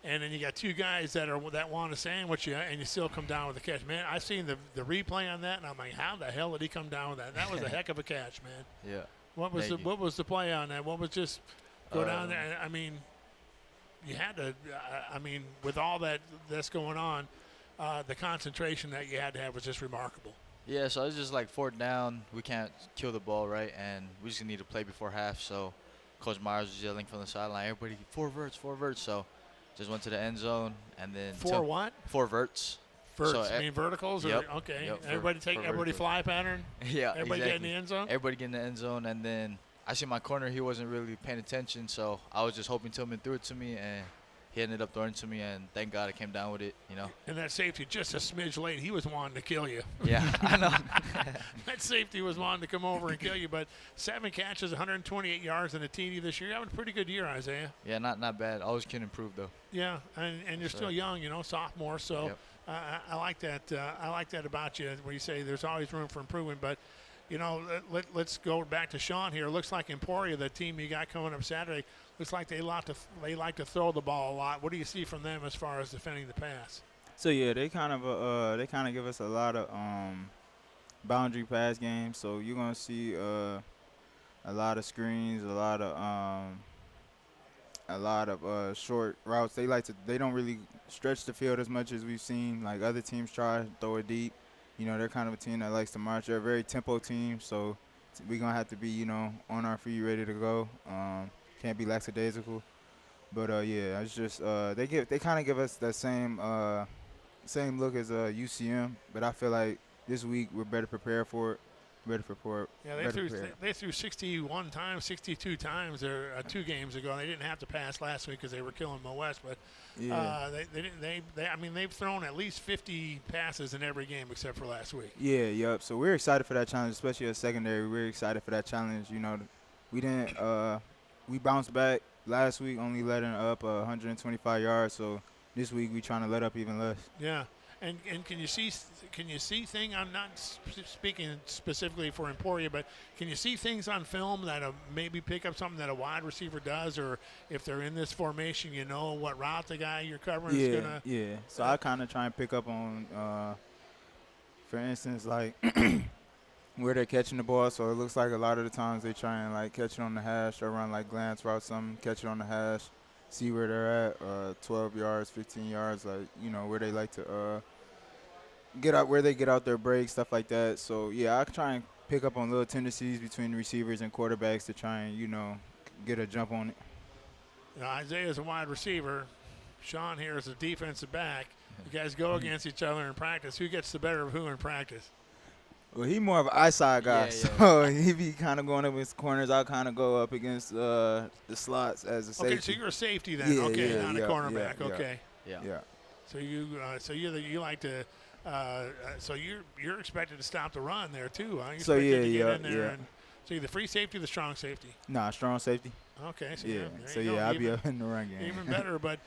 A: And then you got 2 guys that want to sandwich you, and you still come down with the catch. Man, I've seen the replay on that, and I'm like, how the hell did he come down with that? That was a heck of a catch, man.
D: Yeah.
A: What was the play on that? What was just go down there? I mean, you had to. With all that's going on, the concentration that you had to have was just remarkable.
D: Yeah, so it's just like 4th down. We can't kill the ball, right? And we just need to play before half. So Coach Myers was yelling from the sideline, everybody, 4 verts. So just went to the end zone, and then
A: 4 what?
D: 4 verts.
A: Verts.
D: So,
A: I mean verticals?
D: Yep.
A: Or, okay.
D: Yep,
A: everybody fly pattern?
D: Yeah,
A: Everybody get in the end zone?
D: Everybody get in the end zone, and then I see my corner. He wasn't really paying attention, so I was just hoping Tillman threw it to me, and he ended up throwing it to me, and thank God I came down with it,
A: And that safety just a smidge late. He was wanting to kill you.
D: Yeah, I know.
A: That safety was wanting to come over and kill you. But 7 catches, 128 yards, and a TD this year. You're having a pretty good year, Isaiah.
D: Yeah, not bad. Always can improve, though.
A: Yeah, and you're still young, sophomore. So
D: Yep.
A: I like that. I like that about you, where you say there's always room for improvement. But let's go back to Shawn here. It looks like Emporia, the team you got coming up Saturday, looks like they like to throw the ball a lot. What do you see from them as far as defending the pass?
E: So yeah, they kind of give us a lot of boundary pass games. So you're gonna see a lot of screens, a lot of short routes. They don't really stretch the field as much as we've seen like other teams try to throw it deep. They're kind of a team that likes to march. They're a very tempo team, so we're gonna have to be on our feet, ready to go. Can't be lackadaisical. But yeah, it's just they kind of give us that same look as UCM, but I feel like this week we're better prepared for it.
A: Yeah, they threw 61 times, 62 times 2 games ago. They didn't have to pass last week because they were killing Mo West, but
E: yeah.
A: They've thrown at least 50 passes in every game except for last week.
E: Yeah, yep. So we're excited for that challenge, especially as secondary. We're excited for that challenge. we didn't. We bounced back last week, only letting up 125 yards. So this week we trying to let up even less.
A: Yeah. And can you see thing? I'm not speaking specifically for Emporia, but can you see things on film that maybe pick up something that a wide receiver does, or if they're in this formation, you know what route the guy you're covering is gonna.
E: Yeah. So I kind of try and pick up on, for instance, like where they're catching the ball. So it looks like a lot of the times they try and like catch it on the hash or run like glance route, something, catch it on the hash, see where they're at, 12 yards, 15 yards, like, you know, where they like to where they get out their breaks, stuff like that. So, yeah, I try and pick up on little tendencies between receivers and quarterbacks to try and, you know, get a jump on it.
A: You know, Isaiah's a wide receiver. Shawn here is a defensive back. You guys go against each other in practice. Who gets the better of who in practice?
E: Well, he more of an eyesight guy, so he be kind of going up against corners. I'll kind of go up against the slots as a safety.
A: Okay, so you're a safety then. Okay, not a cornerback.
E: Yeah,
A: okay.
E: Yeah.
A: So you like to. So you're expected to stop the run there too, huh? You're
E: So,
A: expected to
E: yeah,
A: get in there and so you're the free safety or the strong safety?
E: Nah, strong safety.
A: Okay, so
E: Yeah.
A: there
E: So
A: you go.
E: I'll be up in the run game.
A: Even better. But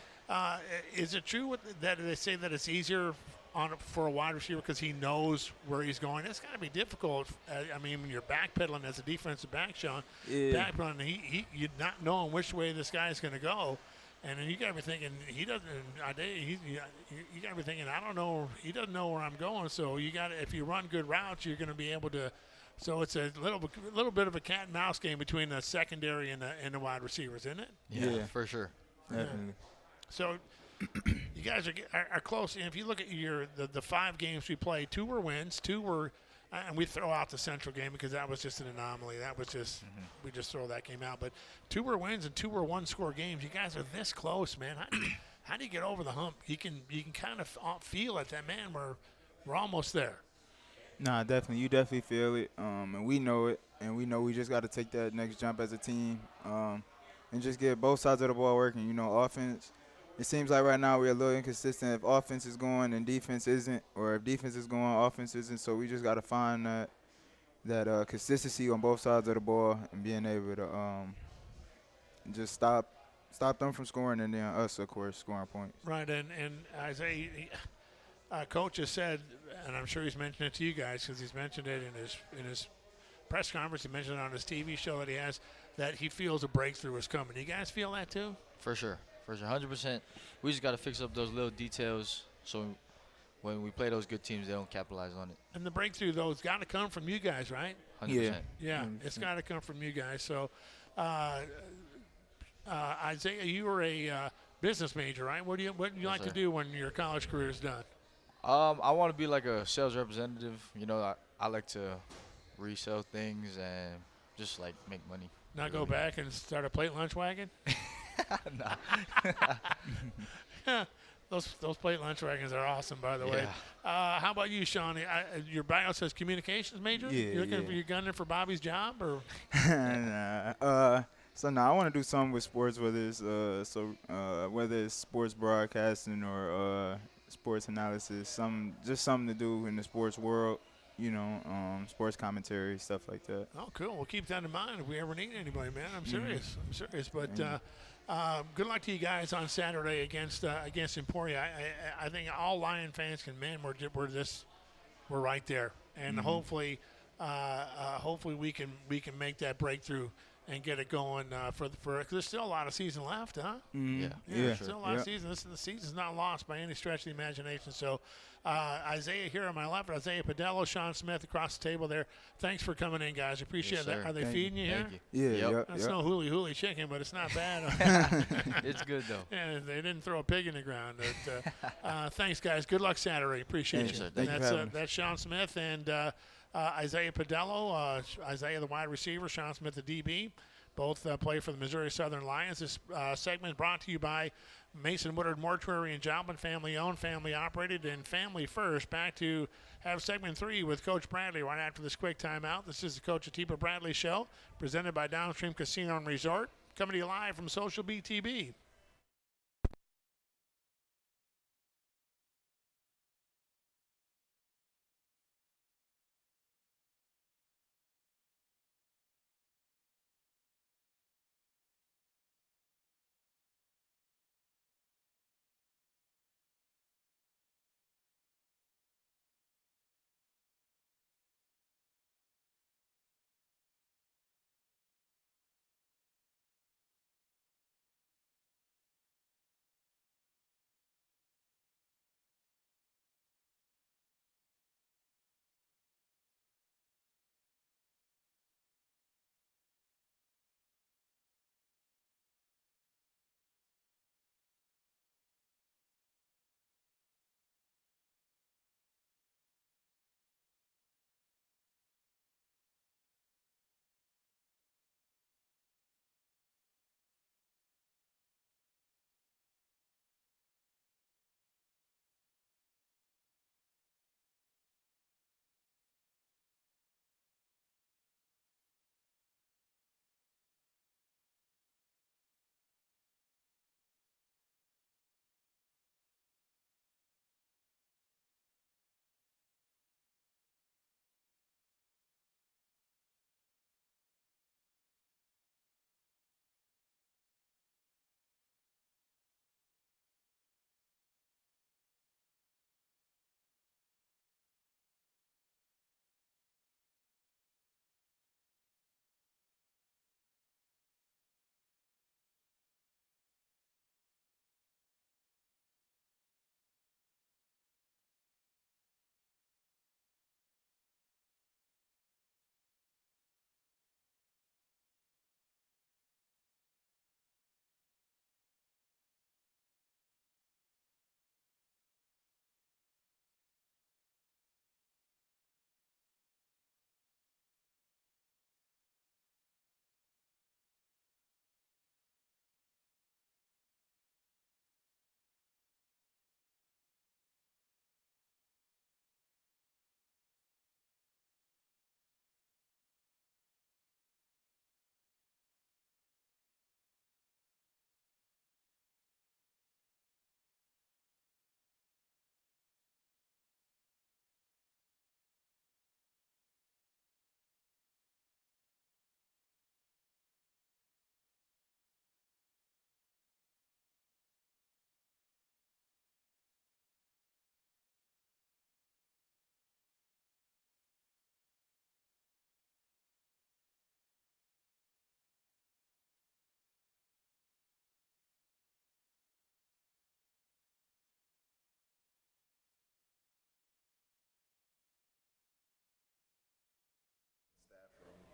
A: is it true that they say that it's easier for a wide receiver because he knows where he's going? It's got to be difficult. I mean, when you're backpedaling as a defensive back, Shawn, backpedaling, you're not knowing which way this guy's going to go. And then you got to be thinking he doesn't. You got to be thinking I don't know. He doesn't know where I'm going. So you got if you run good routes, you're going to be able to. So it's a little bit of a cat and mouse game between the secondary and the wide receivers, isn't it?
D: Yeah, for sure.
E: Definitely.
A: So you guys are close. And if you look at the 5 games we played, 2 were wins, 2 were. And we throw out the Central game because that was just an anomaly. That was just we just throw that game out. But 2 were wins and 2 were one-score games. You guys are this close, man. How do you get over the hump? You can kind of feel it. That man, we're almost there.
E: Nah, definitely. You definitely feel it, and we know it, and we know we just got to take that next jump as a team, and just get both sides of the ball working. You know, offense. It seems like right now we're a little inconsistent. If offense is going and defense isn't, or if defense is going, offense isn't. So we just got to find that consistency on both sides of the ball and being able to just stop them from scoring, and then us, of course, scoring points.
A: Right, and Isaiah, Coach has said, and I'm sure he's mentioned it to you guys because he's mentioned it in his press conference. He mentioned it on his TV show that he has, that he feels a breakthrough is coming. You guys feel that too?
D: For sure. 100%. We just got to fix up those little details so when we play those good teams, they don't capitalize on it.
A: And the breakthrough, though, has got to come from you guys, right?
D: 100%.
A: Yeah, 100%. It's got to come from you guys. So, Isaiah, you were a business major, right? What do you like to do when your college career is done?
D: I want to be like a sales representative. You know, I like to resell things and just like make money.
A: Not go back and start a plate lunch wagon?
D: Nah.
A: Those plate lunch wagons are awesome, by the way. How about you, Shawn? Your bio says communications major.
E: Yeah,
A: You're gunning for Bobby's job, or?
E: Nah. So now I want to do something with sports, whether it's sports broadcasting or sports analysis, something to do in the sports world. You know, sports commentary, stuff like that.
A: Oh, cool. We'll keep that in mind if we ever need anybody, man. I'm serious. But good luck to you guys on Saturday against Emporia. I think all Lion fans can, man, we're right there, and hopefully we can make that breakthrough and get it going for cause there's still a lot of season left, huh?
E: Yeah.
A: Still a lot of season. The season's not lost by any stretch of the imagination. So, Isaiah here on my left, Isaiah Padello, Shawn Smith across the table there. Thanks for coming in, guys. Appreciate that. Are they feeding you here?
E: Yeah.
A: That's no hooly chicken, but it's not bad.
D: It's good though.
A: Yeah, they didn't throw a pig in the ground. But, thanks, guys. Good luck Saturday. Appreciate you.
E: Thank you.
A: That's Shawn Smith and Isaiah Padello. Isaiah, the wide receiver. Shawn Smith, the DB. Both play for the Missouri Southern Lions. This segment is brought to you by Mason Woodard Mortuary and Joplin, family-owned, family-operated, and family first. Back to have segment 3 with Coach Bradley right after this quick timeout. This is the Coach Atiba Bradley Show, presented by Downstream Casino and Resort, coming to you live from Social BTB.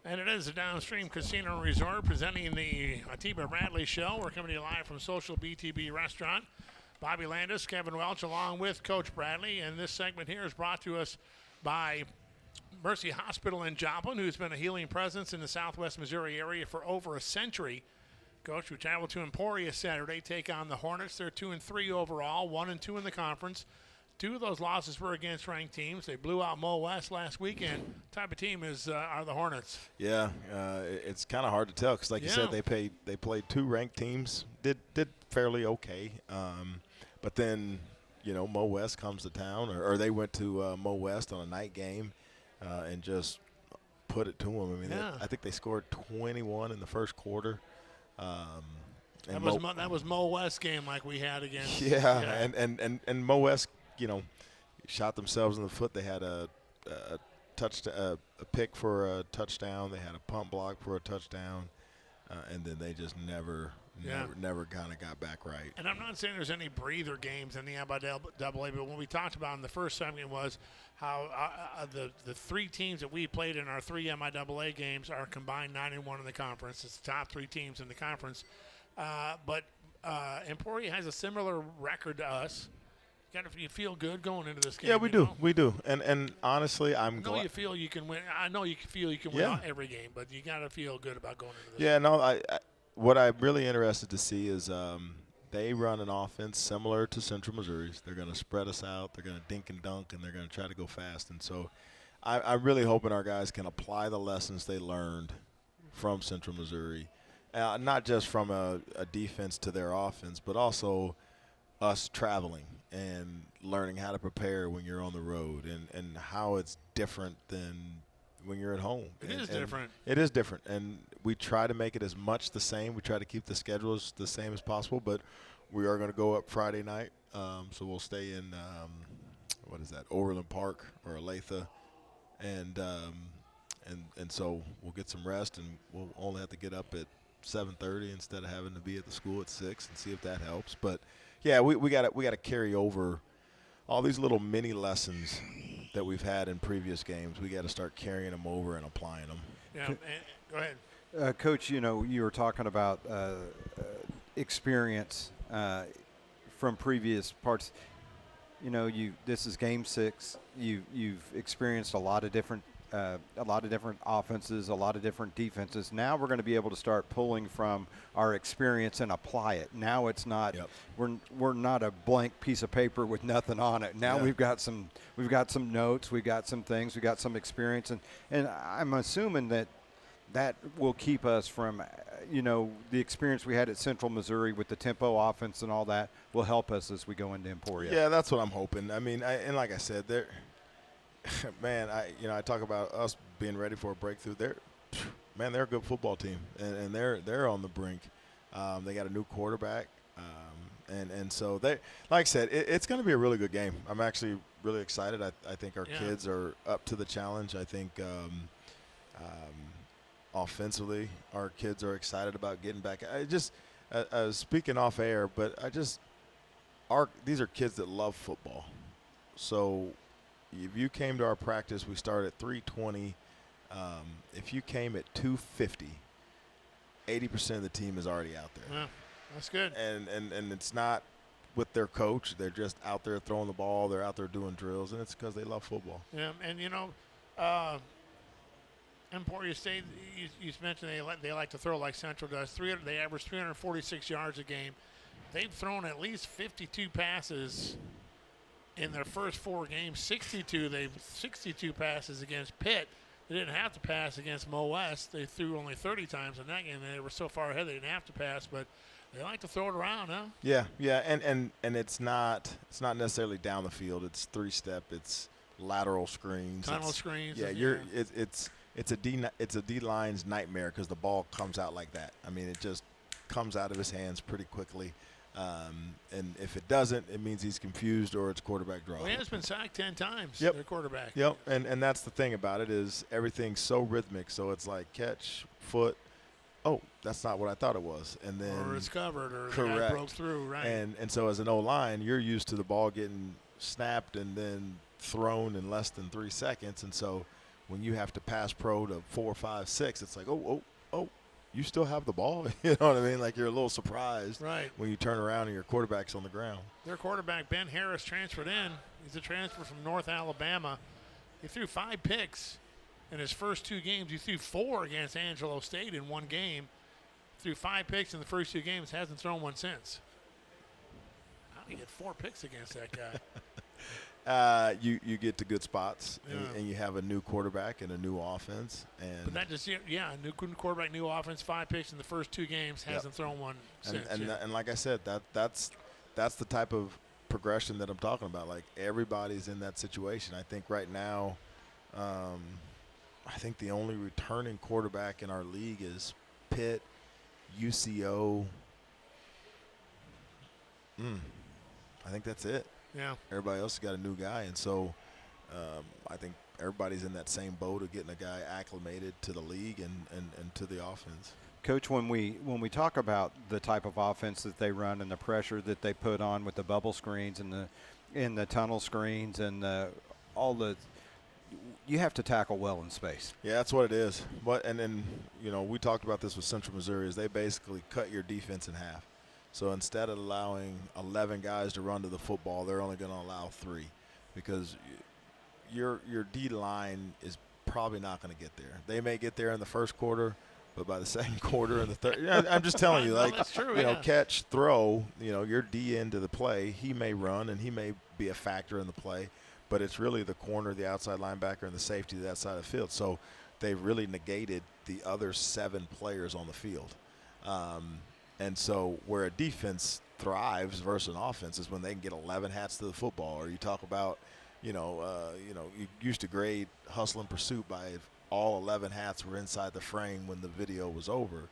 A: And it is the Downstream Casino Resort presenting the Atiba Bradley Show. We're coming to you live from Social BTB Restaurant. Bobby Landis, Kevin Welch, along with Coach Bradley. And this segment here is brought to us by Mercy Hospital in Joplin, who's been a healing presence in the southwest Missouri area for over a century. Coach, we travel to Emporia Saturday, take on the Hornets. They're 2-3 overall, 1-2 in the conference. 2 of those losses were against ranked teams. They blew out Mo West last weekend. Type of team are the Hornets.
B: Yeah, it's kind of hard to tell because, like you said, they played 2 ranked teams. Did fairly okay, but then Mo West comes to town, or they went to Mo West on a night game and just put it to them. I mean, I think they scored 21 in the first quarter.
A: That was Mo West game like we had against.
B: Yeah. And Mo West, shot themselves in the foot. They had a pick for a touchdown. They had a punt block for a touchdown, and then they just never kind of got back right.
A: And I'm not saying there's any breather games in the MIAA, but what we talked about in the first segment was how the 3 teams that we played in our 3 MIAA games are combined 9-1 in the conference. It's the top 3 teams in the conference. But Emporia has a similar record to us. You feel good going into this game.
B: Yeah, we do. And honestly, I'm glad.
A: You feel you can win. I know you feel you can win every game, but you got to feel good about going into this.
B: Yeah, no. What I'm really interested to see is they run an offense similar to Central Missouri's. They're going to spread us out. They're going to dink and dunk, and they're going to try to go fast. And so, I'm really hoping our guys can apply the lessons they learned from Central Missouri, not just from a defense to their offense, but also us traveling and learning how to prepare when you're on the road and how it's different than when you're at home.
A: It is different.
B: It is different, and we try to make it as much the same. We try to keep the schedules the same as possible, but we are going to go up Friday night, so we'll stay in, Overland Park or Olathe, and so we'll get some rest, and we'll only have to get up at 7:30 instead of having to be at the school at 6 and see if that helps. But yeah, we got to carry over all these little mini lessons that we've had in previous games. We got to start carrying them over and applying them.
A: Yeah, go ahead.
C: Coach, you were talking about experience from previous parts. This is Game 6. You've experienced a lot of different offenses, a lot of different defenses. Now we're going to be able to start pulling from our experience and apply it. Now it's not we're not a blank piece of paper with nothing on it. Now we've got some notes, we've got some things, we've got some experience, and I'm assuming that will keep us from the experience we had at Central Missouri with the tempo offense and all that will help us as we go into Emporia.
B: Yeah, that's what I'm hoping. I mean, and like I said, I talk about us being ready for a breakthrough. They're a good football team, and they're on the brink. They got a new quarterback, and so they, like I said, it's going to be a really good game. I'm actually really excited. I think our kids are up to the challenge. I think offensively, our kids are excited about getting back. I was speaking off air, but these are kids that love football, so. If you came to our practice, we start at 3:20. If you came at 2:50, 80% of the team is already out there.
A: Yeah, that's good.
B: And it's not with their coach. They're just out there throwing the ball. They're out there doing drills, and it's because they love football.
A: Yeah, and Emporia State, you mentioned they like to throw like Central does. They average 346 yards a game. They've thrown at least 52 passes in their first 4 games. 62 passes against Pitt. They didn't have to pass against Mo West. They threw only 30 times in that game. They were so far ahead they didn't have to pass, but they like to throw it around, huh?
B: Yeah, and it's not necessarily down the field. It's 3-step. It's lateral screens.
A: Tunnel screens.
B: Yeah, it's a D line's nightmare because the ball comes out like that. I mean, it just comes out of his hands pretty quickly. And if it doesn't, it means he's confused or it's quarterback draw.
A: Well, he has been sacked 10 times,
B: their
A: quarterback.
B: Yep, and that's the thing about it is everything's so rhythmic. So it's like catch, foot, oh, that's not what I thought it was. And then
A: or it's covered or
B: correct.
A: the guy broke through, right.
B: And so as an O-line, you're used to the ball getting snapped and then thrown in less than 3 seconds. And so when you have to pass pro to 4, 5, 6, it's like, oh, you still have the ball. You know what I mean? Like you're a little surprised
A: Right.
B: when you turn around and your quarterback's on the ground.
A: Their quarterback, Ben Harris, transferred in. He's a transfer from North Alabama. He threw 5 picks in his first 2 games. He threw 4 against Angelo State in one game. Threw 5 picks in the first 2 games. Hasn't thrown one since. How do you get 4 picks against that guy?
B: You get to good spots,
A: Yeah.
B: and you have a new quarterback and a new offense. And
A: But that just, new quarterback, new offense, 5 picks in the first 2 games. Hasn't thrown one since.
B: and like I said, that's the type of progression that I'm talking about. Like everybody's in that situation. I think right now, I think the only returning quarterback in our league is Pitt, UCO. I think that's it.
A: Yeah.
B: Everybody else has got a new guy, and so I think everybody's in that same boat of getting a guy acclimated to the league and to the offense.
C: Coach, when we talk about the type of offense that they run and the pressure that they put on with the bubble screens and the tunnel screens and you have to tackle well in space.
B: Yeah, that's what it is. And then we talked about this with Central Missouri. Is they basically cut your defense in half. So instead of allowing 11 guys to run to the football, they're only going to allow 3 because your D line is probably not going to get there. They may get there in the first quarter, but by the second quarter and the third, I'm just telling you, like,
A: that's true,
B: catch, throw, your D into the play. He may run and he may be a factor in the play, but it's really the corner, the outside linebacker, and the safety that side of the field. So they've really negated the other 7 players on the field. And so where a defense thrives versus an offense is when they can get 11 hats to the football. Or you talk about, you used to grade hustle and pursuit by if all 11 hats were inside the frame when the video was over.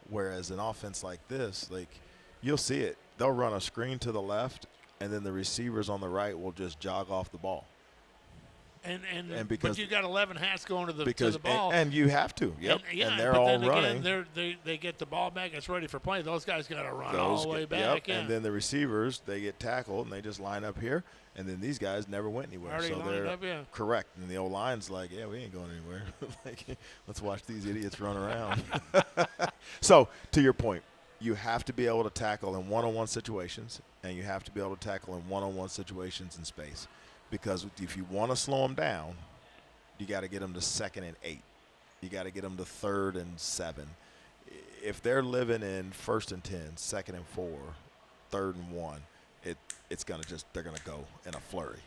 B: Whereas an offense like this, like you'll see it. They'll run a screen to the left, and then the receivers on the right will just jog off the ball.
A: And
B: because
A: but you got 11 hats going to the ball,
B: and you have to, yep. And they're
A: but
B: all
A: then
B: running.
A: Again, they get the ball back. It's ready for play. Those guys got to run all the way back.
B: Yep. And then the receivers, they get tackled and they just line up here. And then these guys never went anywhere.
A: Already
B: so
A: lined
B: they're
A: up, yeah.
B: correct. And the old line's like, yeah, we ain't going anywhere. Like, let's watch these idiots run around. So to your point, you have to be able to tackle in one-on-one situations, and you have to be able to tackle in one-on-one situations in space. Because if you want to slow them down, you got to get them to 2nd and 8. You got to get them to 3rd and 7. If they're living in 1st and 10, 2nd and 4, 3rd and 1, they're gonna go in a flurry.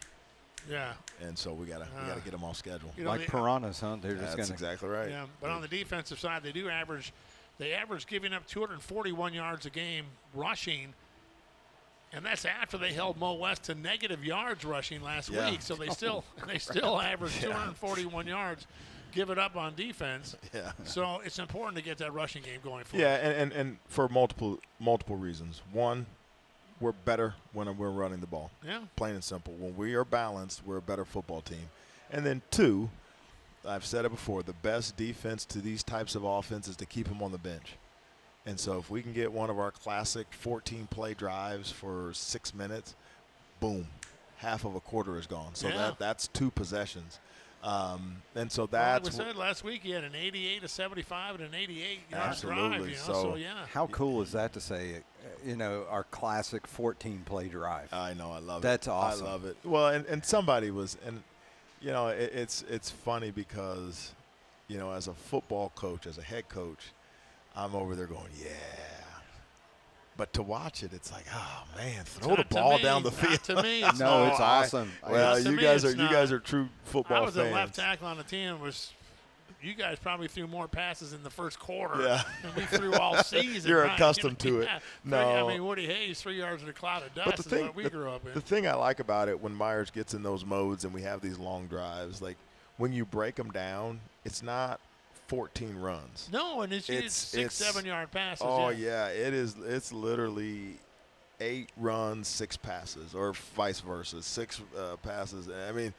A: Yeah.
B: And so we gotta get them off schedule.
C: Like piranhas, huh? They're just
B: That's
C: gonna.
B: exactly right.
A: Yeah, but on the defensive side, they average giving up 241 yards a game rushing. And that's after they held Mo West to negative yards rushing last week. So they still average 241 yards, give it up on defense.
B: Yeah.
A: So it's important to get that rushing game going forward.
B: Yeah, and for multiple reasons. One, we're better when we're running the ball.
A: Yeah.
B: Plain and simple. When we are balanced, we're a better football team. And then 2, I've said it before, the best defense to these types of offense is to keep them on the bench. And so if we can get one of our classic 14-play drives for 6 minutes, boom, half of a quarter is gone. So that's 2 possessions. And so that's
A: like we said last week, he had an 88, a 75, and an 88-yard
B: Absolutely.
A: drive.
B: So
C: how cool is that to say? Our classic 14-play drive.
B: I know, I love it.
C: That's awesome.
B: I love it. Well, and somebody was, and it's funny because, as a football coach, as a head coach, I'm over there going, yeah. But to watch it, it's like, oh man, throw the ball down the field.
A: Not to me,
C: it's awesome.
B: Well, you guys are true football fans.
A: I was a left tackle on the team. You guys probably threw more passes in the first quarter than we threw all season.
B: You're
A: right?
B: accustomed to it.
A: No, I mean Woody Hayes, 3 yards in a cloud of dust. Is what we grew up in.
B: The thing I like about it when Myers gets in those modes and we have these long drives, like when you break them down, it's not 14 runs.
A: No, and it's 6-7 yard passes.
B: Oh yeah, it's literally 8 runs, 6 passes, or vice versa, 6 passes. I mean,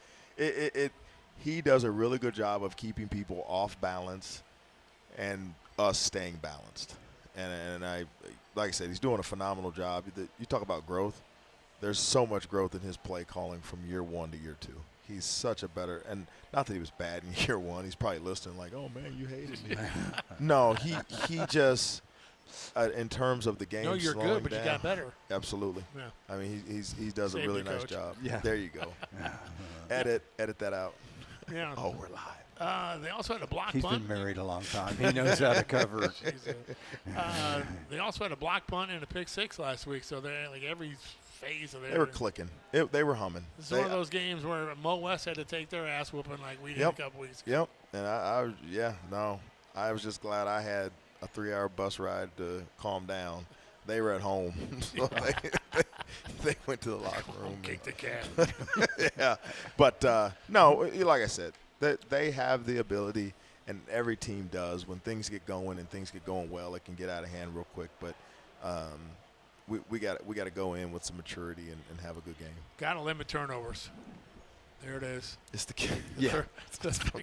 B: he does a really good job of keeping people off balance and us staying balanced. And I, like I said, he's doing a phenomenal job. You talk about growth. There's so much growth in his play calling from year 1 to year 2. He's such a better – and not that he was bad in year one. He's probably listening like, oh, man, you hated me. No, he just in terms of the game
A: No, you're
B: slowing
A: good, but
B: down,
A: you got better.
B: Absolutely.
A: Yeah.
B: I mean, he does
A: Save
B: a really
A: me,
B: nice
A: Coach.
B: job.
C: Yeah.
B: There you go. Edit that out.
A: Yeah.
B: Oh, we're live.
A: They also had a block
C: He's
A: punt.
C: been married a long time. He knows how to cover.
A: They also had a block punt and a pick six last week, so they're like every phase of their.
B: They were clicking. They were humming.
A: This is one of those games where Mo West had to take their ass whooping like we did a couple weeks ago.
B: Yep. And I was just glad I had a 3-hour bus ride to calm down. They were at home, so they went to the locker room.
A: Kick the cat.
B: Yeah, but no, like I said, they have the ability, and every team does. When things get going and things get going well, it can get out of hand real quick. But we got to go in with some maturity and have a good game.
A: Got to limit turnovers. There it is.
B: It's the
C: Yeah.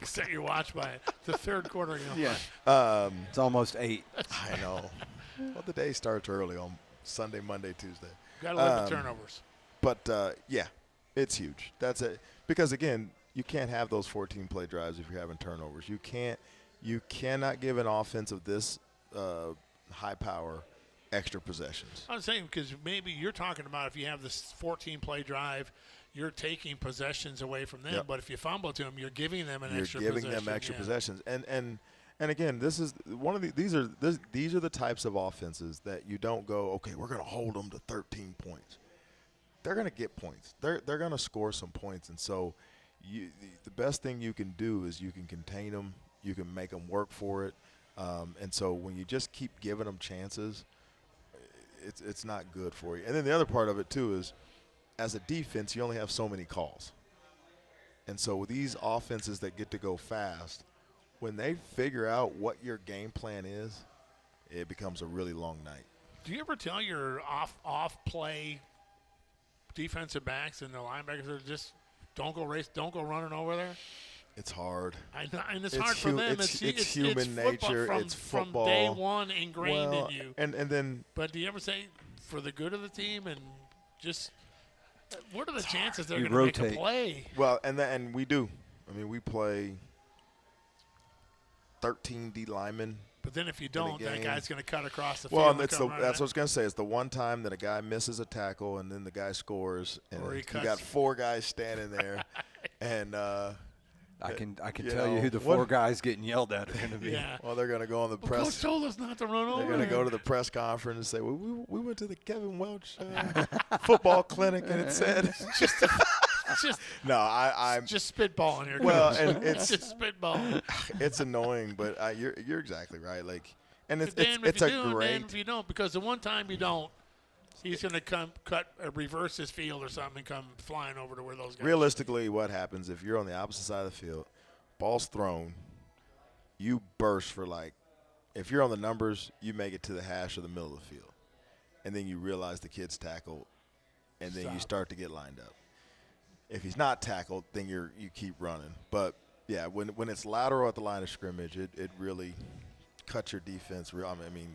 A: Set your watch by it. The third quarter.
C: Yeah. It's almost 8.
B: I know. Well, the day starts early on Sunday, Monday, Tuesday.
A: Got to limit turnovers.
B: But yeah, it's huge. That's it. Because again, you can't have those 14 play drives if you're having turnovers. You cannot give an offense of this high power extra possessions.
A: I was saying because maybe you're talking about if you have this 14-play drive, you're taking possessions away from them.
B: Yep.
A: But if you fumble to them, you're giving them an
B: You're
A: extra
B: giving
A: possession.
B: them extra possessions. And again, this is one of these are the types of offenses that you don't go, okay, we're going to hold them to 13 points. They're going to get points. They're going to score some points. And so the best thing you can do is you can contain them. You can make them work for it. And so when you just keep giving them chances, it's not good for you. And then the other part of it, too, is as a defense, you only have so many calls. And so with these offenses that get to go fast, when they figure out what your game plan is, it becomes a really long night.
A: Do you ever tell your off play defensive backs and the linebackers just don't go running over there?
B: It's hard.
A: I know, and it's hard for them.
B: It's human nature. It's football.
A: From day one ingrained in you.
B: And then.
A: But do you ever say, for the good of the team, and just what are the chances they're going to make a play?
B: Well, and we do. I mean, we play 13 D linemen.
A: But then if you don't, that guy's going to cut across the field.
B: Well, that's what I was going to say. It's the one time that a guy misses a tackle and then the guy scores, and you got 4 guys standing there, and.
C: I can tell you who the 4 guys getting yelled at are going to be.
A: Yeah.
B: Well, they're going to go on the press.
A: Coach told us not to run over.
B: They're going to go to the press conference and say, well, we went to the Kevin Welch football clinic, and it said. I'm
A: just spitballing here.
B: Well, and it's
A: just spitballing.
B: It's annoying, but you're exactly right. Like, and it's
A: Dan,
B: it's
A: if
B: a
A: you do,
B: great.
A: Dan, if you don't, because the one time you don't, he's going to reverse his field or something and come flying over to where those guys.
B: Realistically, what happens if you're on the opposite side of the field, ball's thrown, you burst for if you're on the numbers, you make it to the hash or the middle of the field, and then you realize the kid's tackled, and then you start to get lined up. If he's not tackled, then you keep running. But yeah, when it's lateral at the line of scrimmage, it really cuts your defense. I mean,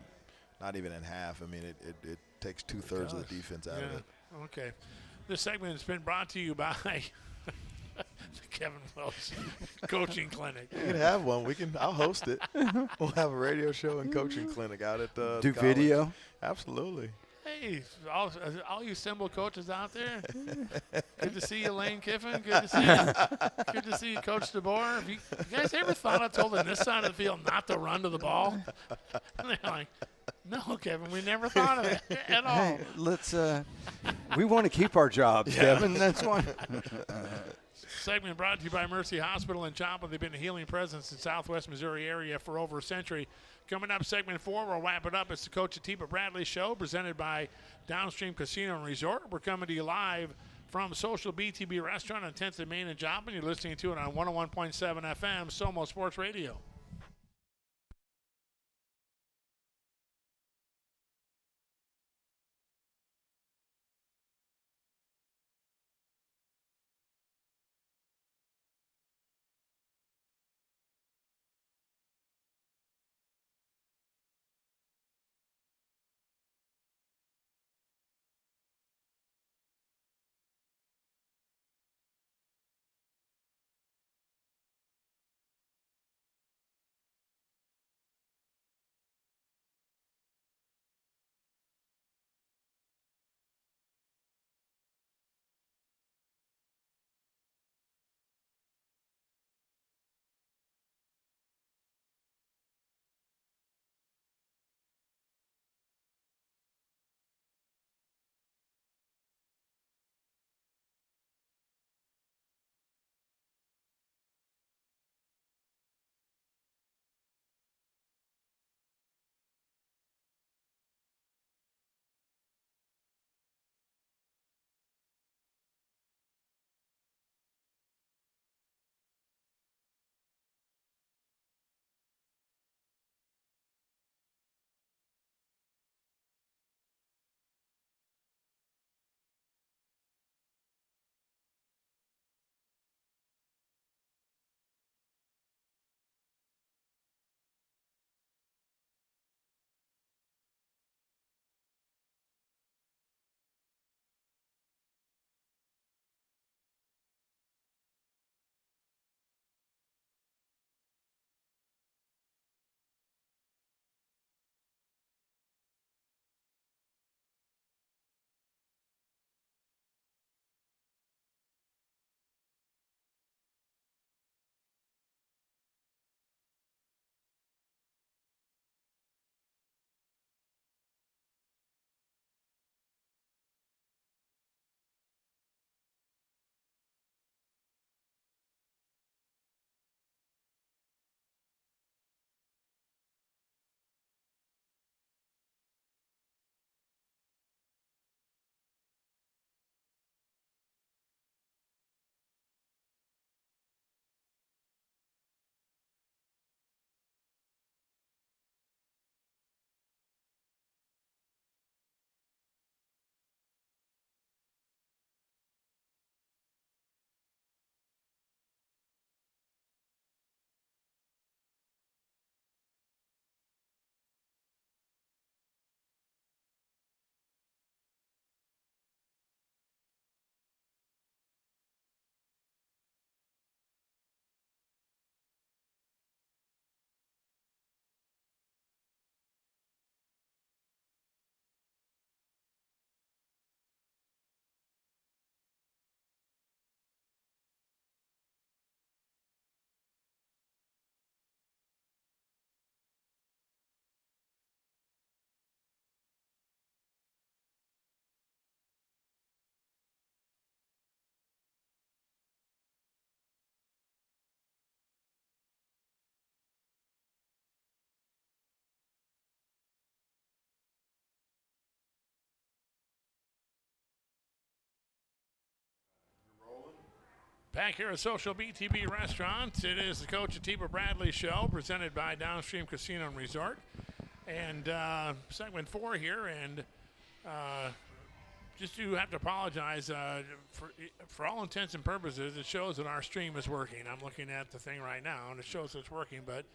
B: not even in half. I mean, it takes 2/3 of the defense out of it.
A: Okay. This segment has been brought to you by the Kevin Welch Coaching Clinic.
B: We can have one. I'll host it. We'll have a radio show and coaching clinic out at the
C: Do
B: college.
C: video?
B: Absolutely.
A: Hey, all you Symbol coaches out there, good to see you, Lane Kiffin. Good to see you. Good to see you, Coach DeBoer. Have you guys ever thought I told them this side of the field not to run to the ball? And they're like, no, Kevin, we never thought of it at all.
C: Hey, let's. We want to keep our jobs, Kevin. That's why.
A: Segment brought to you by Mercy Hospital in Joplin. They've been a healing presence in Southwest Missouri area for over a century. Coming up, segment 4, we'll wrap it up. It's the Coach Atiba Bradley Show, presented by Downstream Casino and Resort. We're coming to you live from Social BTB Restaurant on 10th and Main in Joplin. You're listening to it on 101.7 FM, Somo Sports Radio. Back here at Social BTB Restaurant, it is the Coach Atiba Bradley Show presented by Downstream Casino and Resort. And segment 4 here, and just do have to apologize. For all intents and purposes, it shows that our stream is working. I'm looking at the thing right now, and it shows it's working, but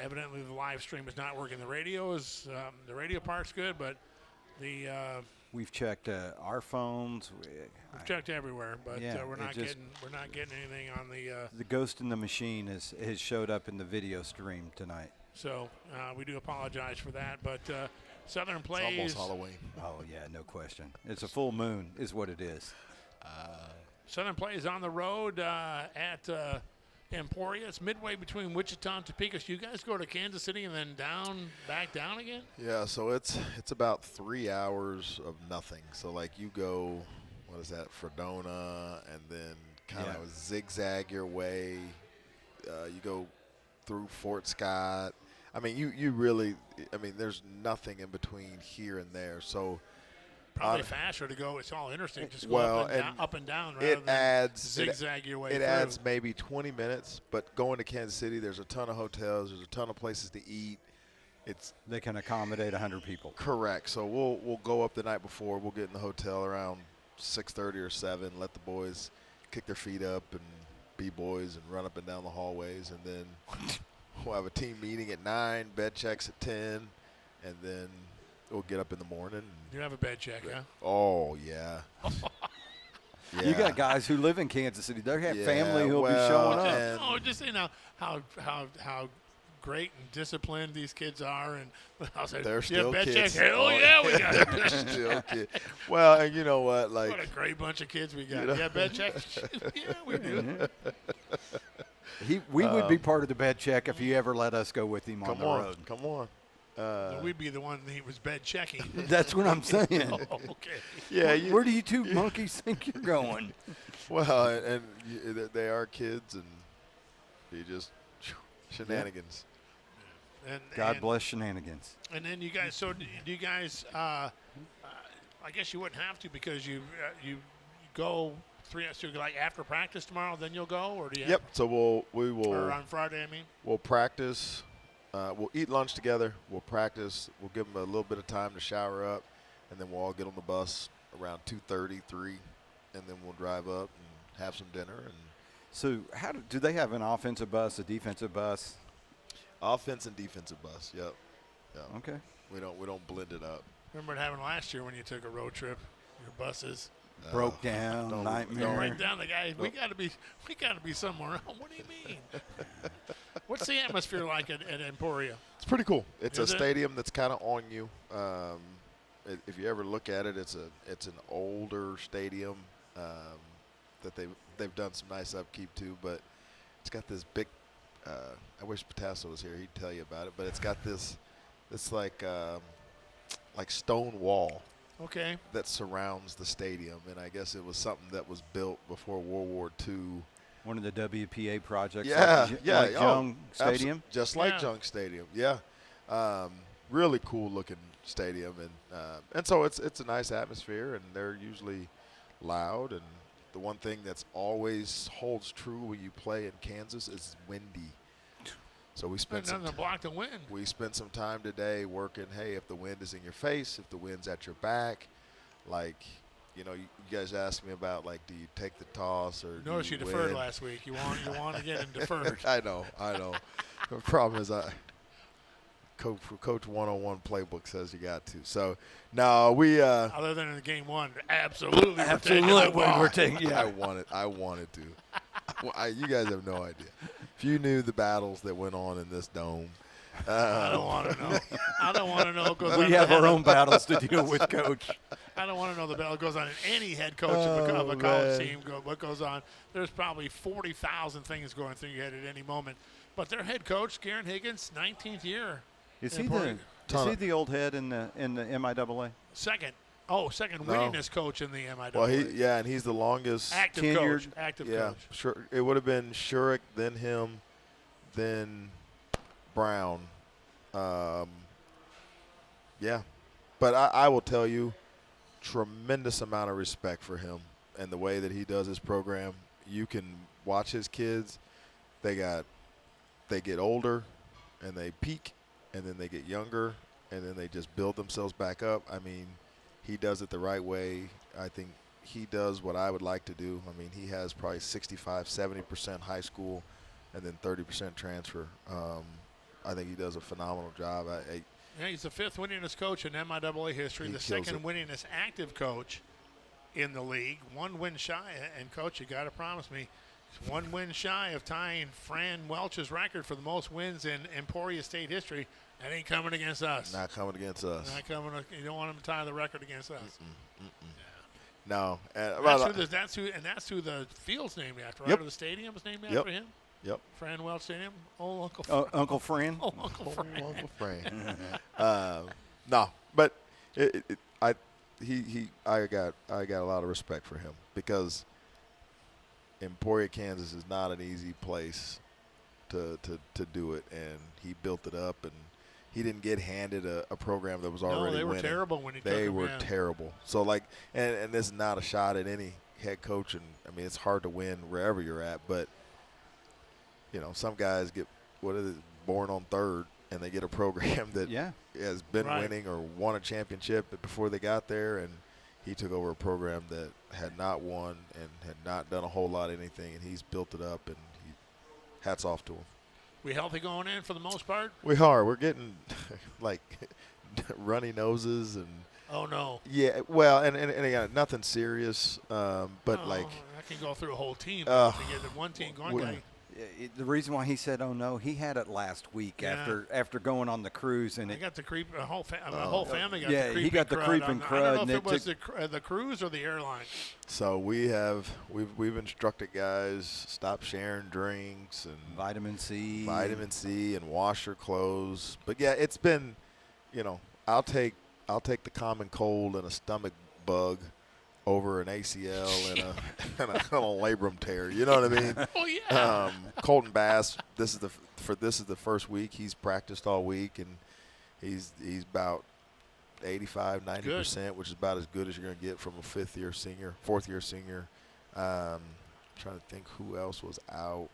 A: evidently the live stream is not working. The radio part's good, but the
C: We've checked our phones.
A: we've checked everywhere, but
C: Yeah,
A: we're
C: it
A: not
C: just-
A: getting anything on the.
C: The ghost in the machine has showed up in the video stream tonight.
A: So we do apologize for that, but Southern
B: It's
A: plays.
B: almost Halloween.
C: Oh yeah, no question. It's a full moon, is what it is.
A: Southern plays on the road at Emporia. It's midway between Wichita and Topeka. So you guys go to Kansas City and then back down again?
B: Yeah, so it's about 3 hours of nothing. So like you go, what is that, Fredona, and then kind of zigzag your way. You go through Fort Scott. I mean, you really, I mean, there's nothing in between here and there. So
A: Probably faster to go. It's all interesting. Just go
B: well,
A: up and down rather
B: it
A: than
B: adds
A: zigzag your way
B: It
A: through.
B: adds maybe 20 minutes, but going to Kansas City, there's a ton of hotels, there's a ton of places to eat. It's
C: They can accommodate 100 people.
B: correct. So we'll go up the night before. We'll get in the hotel around 6:30 or 7. Let the boys kick their feet up and be boys and run up and down the hallways, and then we'll have a team meeting at 9. Bed checks at 10, and then we'll get up in the morning.
A: You have a bed check, huh?
B: Oh yeah.
C: You got guys who live in Kansas City. They have
B: Yeah,
C: family who'll be
B: well,
C: showing up.
B: and-
A: Just you know how great and disciplined these kids are, and I'll say,
B: They're
A: "You
B: still
A: have bed
B: kids.
A: check? Hell
B: Oh,
A: yeah, we got
B: They're
A: it."
B: still kids. Well, and you know what? Like,
A: What a great bunch of kids we got.
B: You know.
A: Yeah, bed check? Yeah, we do.
C: We would be part of the bed check if you ever let us go with him on
B: come
C: the
B: on,
C: road.
B: come on.
A: We'd be the one that he was bed checking.
C: That's what I'm saying.
A: Oh, okay.
B: Yeah,
C: Where do you two monkeys think you're going?
B: well, and they are kids, and you just shenanigans.
C: God
A: and,
C: bless shenanigans.
A: And then you guys. So do you guys? I guess you wouldn't have to because you go 3 hours. So like after practice tomorrow, then you'll go, or do you?
B: Yep. So we will
A: Or on Friday, I mean.
B: we'll practice. We'll eat lunch together. We'll practice. We'll give them a little bit of time to shower up, and then we'll all get on the bus around 2:30, 3, and then we'll drive up and have some dinner. And
C: So how do they have an offensive bus, a defensive bus?
B: offense and defensive bus. Yep. Yeah.
C: Okay.
B: We don't blend it up.
A: Remember it happened last year when you took a road trip. Your buses
C: Broke down,
B: don't-
C: nightmare.
B: don't
A: break down. The guy, we got to be somewhere else. What do you mean? What's the atmosphere like at Emporia?
B: It's pretty cool. It's
A: Is
B: a
A: it?
B: stadium that's kind of on you. If you ever look at it, it's an older stadium that they've done some nice upkeep to, but it's got this big. I wish Patasso was here; he'd tell you about it. But it's got this like stone wall
A: Okay.
B: that surrounds the stadium, and I guess it was something that was built before World War II.
C: One of the WPA projects.
B: Yeah,
C: like,
B: yeah.
C: Like Jung Stadium.
B: Just like
A: Yeah.
B: Jung Stadium. Yeah. Really cool looking stadium, and so it's a nice atmosphere, and they're usually loud. And the one thing that's always holds true when you play in Kansas is windy. So we spent
A: Nothing to block the wind.
B: we spent some time today working. Hey, if the wind is in your face, if the wind's at your back, like. You know, you guys asked me about, like, do you take the toss or
A: Notice
B: do
A: you
B: you
A: deferred
B: win?
A: last week. You want to get him deferred.
B: I know. The problem is Coach 101 playbook says you got to. So, no, we
A: Other than in game one, absolutely. we're taking the
C: Absolutely,
A: ball.
C: we're taking.
B: I wanted to. You guys have no idea. If you knew the battles that went on in this dome.
A: I don't want to know. I don't want to know.
C: We have our own battles to deal with, Coach.
A: I don't want to know the battle goes on in any head coach of a college
B: man.
A: team. What goes on? There's probably 40,000 things going through your head at any moment. But their head coach, Garen Higgins, 19th year.
C: Is
A: in
C: he
A: Emporia.
C: the old head in the MIAA?
A: Second
B: No.
A: winningest coach in the MIAA.
B: Well, and he's the longest.
A: active
C: tenured-
A: coach. Active
B: Yeah,
A: coach.
B: sure. It would have been Shurik, then him, then Brown. Yeah. But I will tell you, tremendous amount of respect for him and the way that he does his program. you can watch his kids. They get older, and they peak, and then they get younger, and then they just build themselves back up. I mean, he does it the right way. I think he does what I would like to do. I mean, he has probably 65, 70% high school, and then 30% transfer. I think he does a phenomenal job.
A: Yeah, he's the 5th winningest coach in MIAA history,
B: He
A: the
B: kills
A: 2nd
B: it.
A: winningest active coach in the league. 1 win shy, and Coach, you got to promise me, he's 1 win shy of tying Fran Welch's record for the most wins in Emporia State history. That ain't coming against us.
B: Not coming against us.
A: Not coming. You don't want him to tie the record against us.
B: No. And
A: That's who the field's named after, right?
B: Yep.
A: Or the stadium's named
B: Yep.
A: after him.
B: Yep.
A: Fran Welch Stadium. Oh, Uncle Fran.
C: Uncle Fran.
A: Oh, Uncle Fran.
B: Uncle Frank. No, but I got a lot of respect for him because Emporia, Kansas is not an easy place to do it, and he built it up, and he didn't get handed a program that was already
A: No, they were
B: winning.
A: terrible when he took
B: They
A: them,
B: were
A: yeah.
B: terrible. So and this is not a shot at any head coach, and I mean it's hard to win wherever you're at, but some guys get born on third, and they get a program that has been
A: Right.
B: winning or won a championship before they got there, and he took over a program that had not won and had not done a whole lot of anything, and he's built it up, and hats off to him.
A: We healthy going in for the most part?
B: We are. We're getting runny noses and
A: Oh, no.
B: yeah. Well, and again, nothing serious, but
A: I can go through a whole team
B: Uh,
A: to get the one team going.
B: we-
A: Guy.
C: The reason why he said, "Oh no," he had it last week
A: Yeah.
C: after going on the cruise, and
A: I
C: it
A: got the creep. My whole family got
C: yeah,
A: the
C: he
A: creeping
C: got the
A: crud.
C: creeping
A: I don't know
C: crud,
A: if
C: and
A: it
C: it
A: was the cruise or the airline.
B: So we've instructed guys stop sharing drinks and
C: vitamin C,
B: and wash your clothes. But yeah, it's been, I'll take the common cold and a stomach bug over an ACL and a labrum tear. You know what I mean?
A: Oh yeah.
B: Colton Bass, this is the first week he's practiced all week, and he's about 85, 90%, which is about as good as you're going to get from a fourth year senior. Trying to think who else was out.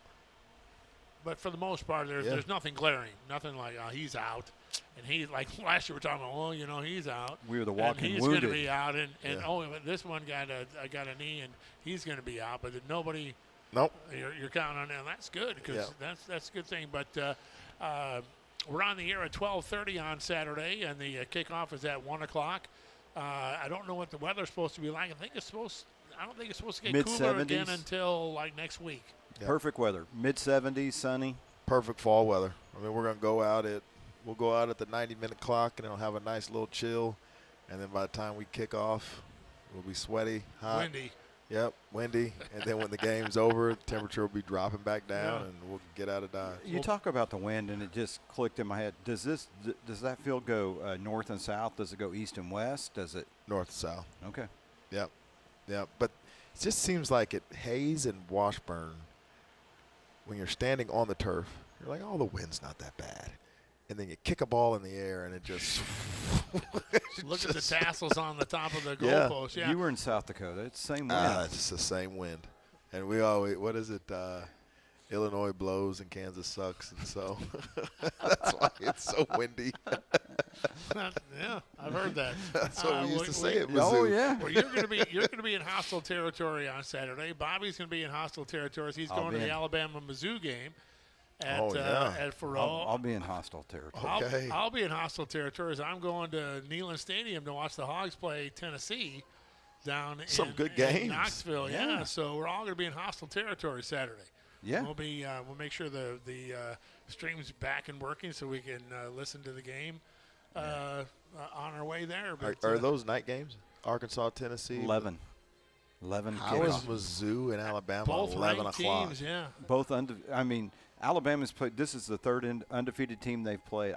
A: But for the most part, there's nothing glaring. Nothing like he's out, and he like last year we're talking about. Well, he's out.
C: We were the
A: and
C: walking
A: he's
C: wounded.
A: going to be out, and
B: Yeah.
A: but this one got a knee, and he's going to be out. But nobody.
B: Nope.
A: You're counting on that. That's good because
B: Yeah.
A: that's a good thing. But we're on the air at 12:30 on Saturday, and the kickoff is at 1 o'clock. I don't know what the weather's supposed to be like. I don't think it's supposed to get cooler again
C: Mid-70s.
A: until like next week.
B: Yep.
C: Perfect weather, mid-70s, sunny.
B: Perfect fall weather. I mean, we'll go out at the 90-minute clock, and it'll have a nice little chill. And then by the time we kick off, we'll be sweaty, hot.
A: Windy.
B: Yep, windy. And then when the game's over, the temperature will be dropping back down, and we'll get out of Dodge.
C: You talk about the wind, and it just clicked in my head. Does that field go north and south? Does it go east and west? Does it?
B: North, south.
C: Okay.
B: Yep. But it just seems like at Hayes and Washburn, when you're standing on the turf, you're like, oh, the wind's not that bad. And then you kick a ball in the air, and it just
A: Look at the tassels on the top of the
B: Yeah.
A: goalpost. Yeah.
C: You were in South Dakota. It's the same wind.
B: it's the same wind. And we always, what is it? Illinois blows and Kansas sucks, and so that's why it's so windy.
A: Yeah, I've heard that.
B: That's what we used to say at
C: Oh
B: Mizzou.
C: yeah.
A: Well, you're going to be in hostile territory on Saturday. Bobby's going to be in hostile territory. He's
C: I'll
A: going to
C: be
A: the
C: in.
A: Alabama-Mizzou game at
B: Oh, yeah.
A: at Faroe.
C: I'll be in hostile territory.
B: Okay.
A: I'll be in hostile territories. I'm going to Neyland Stadium to watch the Hogs play Tennessee down
B: Some
A: in,
B: good
A: in
B: games.
A: Knoxville.
C: Yeah.
A: Yeah, so we're all going to be in hostile territory Saturday.
C: Yeah.
A: We'll make sure the stream's back and working so we can listen to the game on our way there. But,
B: Are those night games? Arkansas, Tennessee?
C: 11
B: How is
C: kickoff.
B: Mizzou and Alabama
A: both
B: 11
A: ranked
B: o'clock?
A: teams? Yeah.
C: Both Alabama's played. This is the third undefeated team they've played.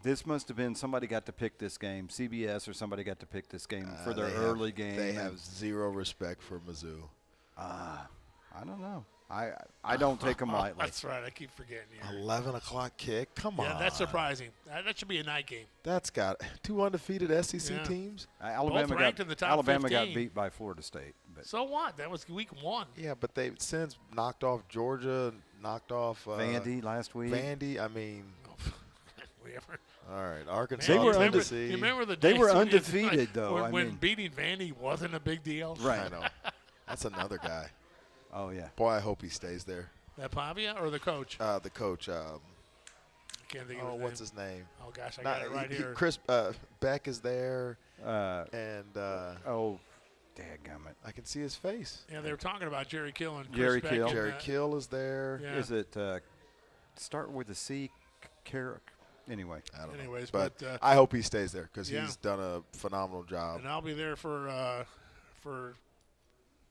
C: This must have been somebody got to pick this game. CBS or somebody got to pick this game for their early game.
B: They have zero respect for Mizzou.
C: I don't know. I don't take them lightly.
A: That's right. I keep forgetting you.
B: 11 o'clock kick? Come on.
A: Yeah, that's surprising. That should be a night game.
B: That's got two undefeated SEC
A: Yeah.
B: teams.
C: Alabama
A: ranked in the top
C: Alabama got
A: 15.
C: beat by Florida State, But
A: So what? That was week 1.
B: Yeah, but they've since knocked off Georgia, knocked off
C: Vandy last week.
B: Vandy, I mean,
A: Whatever.
B: all right, Arkansas,
C: They were
B: Tennessee.
A: You remember the
C: They
A: days
C: were
A: when you-
C: undefeated, though,
A: When,
C: I
A: when
C: mean-
A: beating Vandy wasn't a big deal.
C: Right.
B: I know. That's another guy.
C: Oh, yeah.
B: Boy, I hope he stays there.
A: That Pavia or the coach?
B: The coach.
A: I can't think of his
B: What's
A: name.
B: his name?
A: Oh gosh, I got it right here.
B: Chris Beck is there,
C: Uh,
B: and
C: oh, dadgummit.
B: I can see his face.
A: Yeah, they were talking about Jerry Kill and Chris
C: Jerry
A: Beck
C: Kill.
A: and,
B: Jerry Kill is there.
A: Yeah.
C: Is it start with a C? Anyway.
B: I don't
A: Anyways,
B: know.
A: but,
B: I hope he stays there because
A: yeah.
B: he's done a phenomenal job.
A: And I'll be there for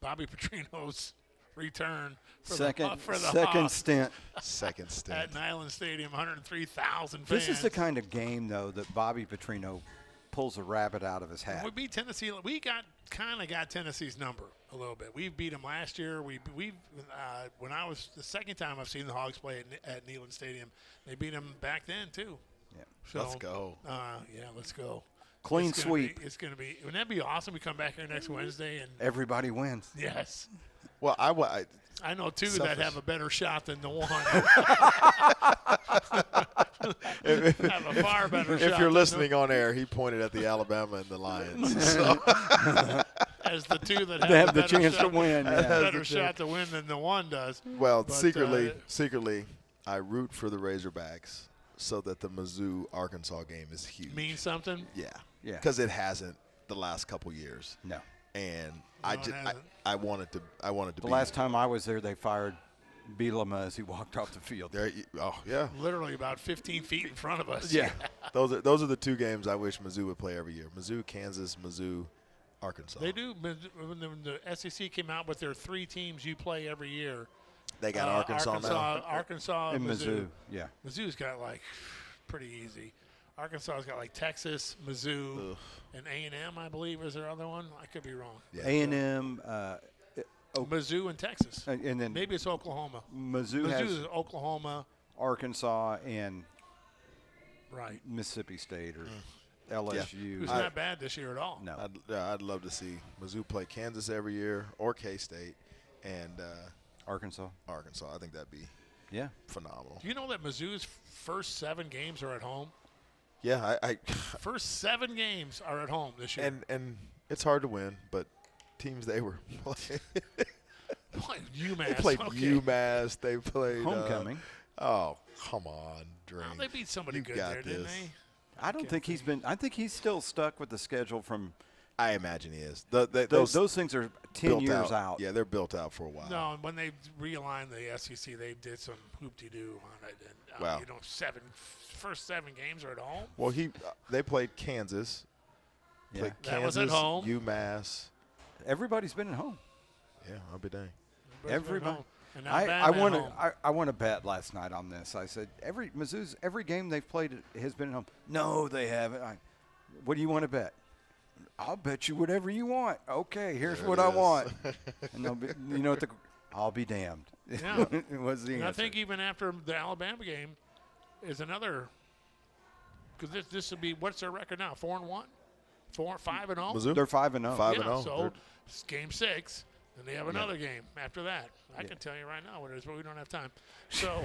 A: Bobby Petrino's return for
C: Second
A: the
C: second
A: Hawks
C: stint.
B: Second stint.
A: at Nyland Stadium, 103,000 fans.
C: This is the kind of game, though, that Bobby Petrino pulls a rabbit out of his hat.
A: We beat Tennessee. We kind of got Tennessee's number a little bit. We beat them last year. When I was the second time I've seen the Hogs play at Neyland Stadium, they beat them back then too.
C: Yeah.
A: So,
B: Let's go.
A: Yeah, let's go.
C: Clean
A: It's gonna
C: sweep.
A: It's going to be. Wouldn't that be awesome? We come back here next Wednesday and
C: Everybody wins.
A: yes,
B: Well,
A: I know two that
B: Selfish.
A: have a better shot than the one. have a far better shot.
B: if you're
A: than
B: listening on air, he pointed at the Alabama and the Lions. So,
A: as the two that
C: They have
A: a
C: the
A: better
C: chance to
A: shot-
C: win.
A: have a
C: Yeah.
A: better shot to win than the one does.
B: well,
A: But,
B: secretly, I root for the Razorbacks so that the Mizzou-Arkansas game is huge.
A: Means something.
B: Yeah.
C: Yeah.
B: Because it hasn't the last couple years.
C: No.
B: And
A: it hasn't.
B: I wanted to
C: The
B: be
C: last time I was there, they fired Bielema as he walked off the field.
B: there. Oh yeah,
A: Literally about 15 feet in front of us.
C: Yeah.
B: those are the two games I wish Mizzou would play every year. Mizzou, Kansas, Mizzou, Arkansas.
A: They do. When the SEC came out with their 3 teams you play every year.
B: They got Arkansas now.
A: Arkansas,
C: And
A: Mizzou.
C: Mizzou. Yeah.
A: Mizzou's got like pretty easy. Arkansas's got like Texas, Mizzou,
B: Ugh.
A: and A&M, I believe, is their other one. I could be wrong.
B: Yeah.
C: A&M,
A: Mizzou and Texas.
C: and then
A: Maybe it's Oklahoma.
C: Mizzou
A: Mizzou
C: has
A: is Oklahoma,
C: Arkansas and
A: right?
C: Mississippi State or LSU.
A: Who's not bad this year at all.
C: No.
B: I'd love to see Mizzou play Kansas every year or K-State and
C: Arkansas.
B: Arkansas. I think that'd be
C: Yeah.
B: phenomenal.
A: Do you know that Mizzou's first 7 games are at home?
B: Yeah, I
A: First 7 games are at home this year.
B: and it's hard to win, but teams they were playing.
A: UMass.
B: They played
A: okay.
B: UMass. They played
C: Homecoming.
B: Oh, come on, Drake.
A: Well, they beat somebody
B: You
A: good
B: got
A: there, didn't
B: this.
A: they?
C: I don't think he's been. I think he's still stuck with the schedule from.
B: I imagine he is.
C: Those things are 10
B: built
C: years out.
B: Yeah, they're built out for a while.
A: No, and when they realigned the SEC, they did some hoop-de-doo on it. And,
B: Wow.
A: first 7 games are at home.
B: Well, they played Kansas.
C: Yeah.
B: Played
A: That
B: Kansas,
A: was at home.
B: UMass.
C: Everybody's been at home.
B: Yeah, I'll be dang.
C: Everybody.
A: And
C: I won a bet last night on this. I said Mizzou's every game they've played has been at home. No, they haven't. What do you want to bet? I'll bet you whatever you want. Okay, here's
B: There
C: what
B: it
C: I
B: is.
C: want. And they'll be, I'll be damned.
A: Yeah.
C: It was the
A: And
C: answer.
A: I think even after the Alabama game is another – because this would be – what's their record now, 4-1? 5-0?
B: Mizzou?
C: They're 5-0.
B: 5-0.
A: So it's game 6. Then they have another game after that. I can tell you right now what it is, but we don't have time. So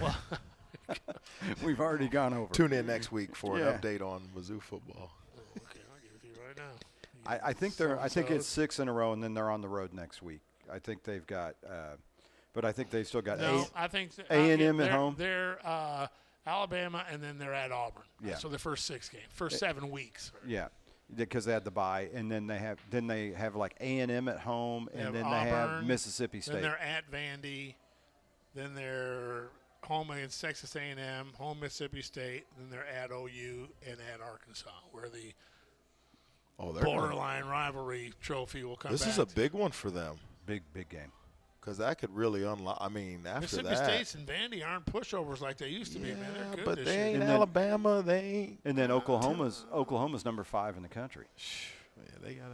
C: We've already gone over.
B: Tune in next week for
C: Yeah.
B: an update on Mizzou football.
A: okay, I'll give it to you right now.
C: I think it's 6 in a row, and then they're on the road next week. I think they've got, but I think they've still got
A: No, I think
C: A&M at
A: they're-
C: home?
A: They're Alabama, and then they're at Auburn.
C: Yeah.
A: So the first 6 games, first 7 weeks.
C: Yeah, because they had the bye, and then they have like A&M at home,
A: They
C: and
A: have
C: then they have
A: Auburn,
C: Mississippi
A: Then
C: State.
A: they're at Vandy. Then they're home against Texas A&M, home Mississippi State. Then they're at OU and at Arkansas, where the
B: Oh, they're going-
A: borderline rivalry trophy will come
B: This
A: back.
B: is a big one for them
C: Big game.
B: because that could really unlock. I mean, after
A: Mississippi
B: that.
A: State's and Vandy aren't pushovers like they used to be, man. They're good
B: but
A: this
B: they
A: year.
B: ain't
C: And then-
B: Alabama. They ain't.
C: And then Oklahoma's number 5 in the country.
B: Yeah, they got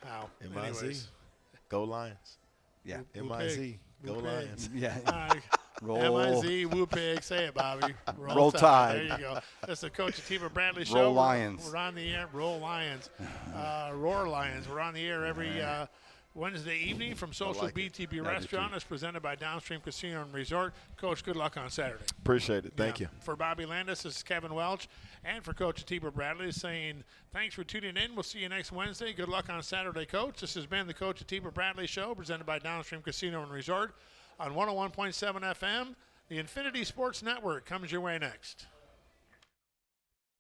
A: How?
B: a MIZ.
A: Anyways.
B: Go Lions.
C: Yeah.
A: Who
B: MIZ.
A: pig?
B: Go
A: Who pig?
B: Lions.
C: Yeah.
A: All right.
C: Roll.
A: M-I-Z, Woo Pig. Say it, Bobby.
C: Roll Tide.
A: There you go. That's the Coach Atiba Bradley Show.
C: Roll Lions.
A: We're on the air. Roll Lions. Roar Lions. We're on the air every Wednesday evening from Social BTB Restaurant. It's presented by Downstream Casino and Resort. Coach, good luck on Saturday.
B: Appreciate it. Thank you.
A: For Bobby Landis, this is Kevin Welch. And for Coach Atiba Bradley saying thanks for tuning in. We'll see you next Wednesday. Good luck on Saturday, Coach. This has been the Coach Atiba Bradley Show presented by Downstream Casino and Resort on 101.7 FM. The Infinity Sports Network comes your way next.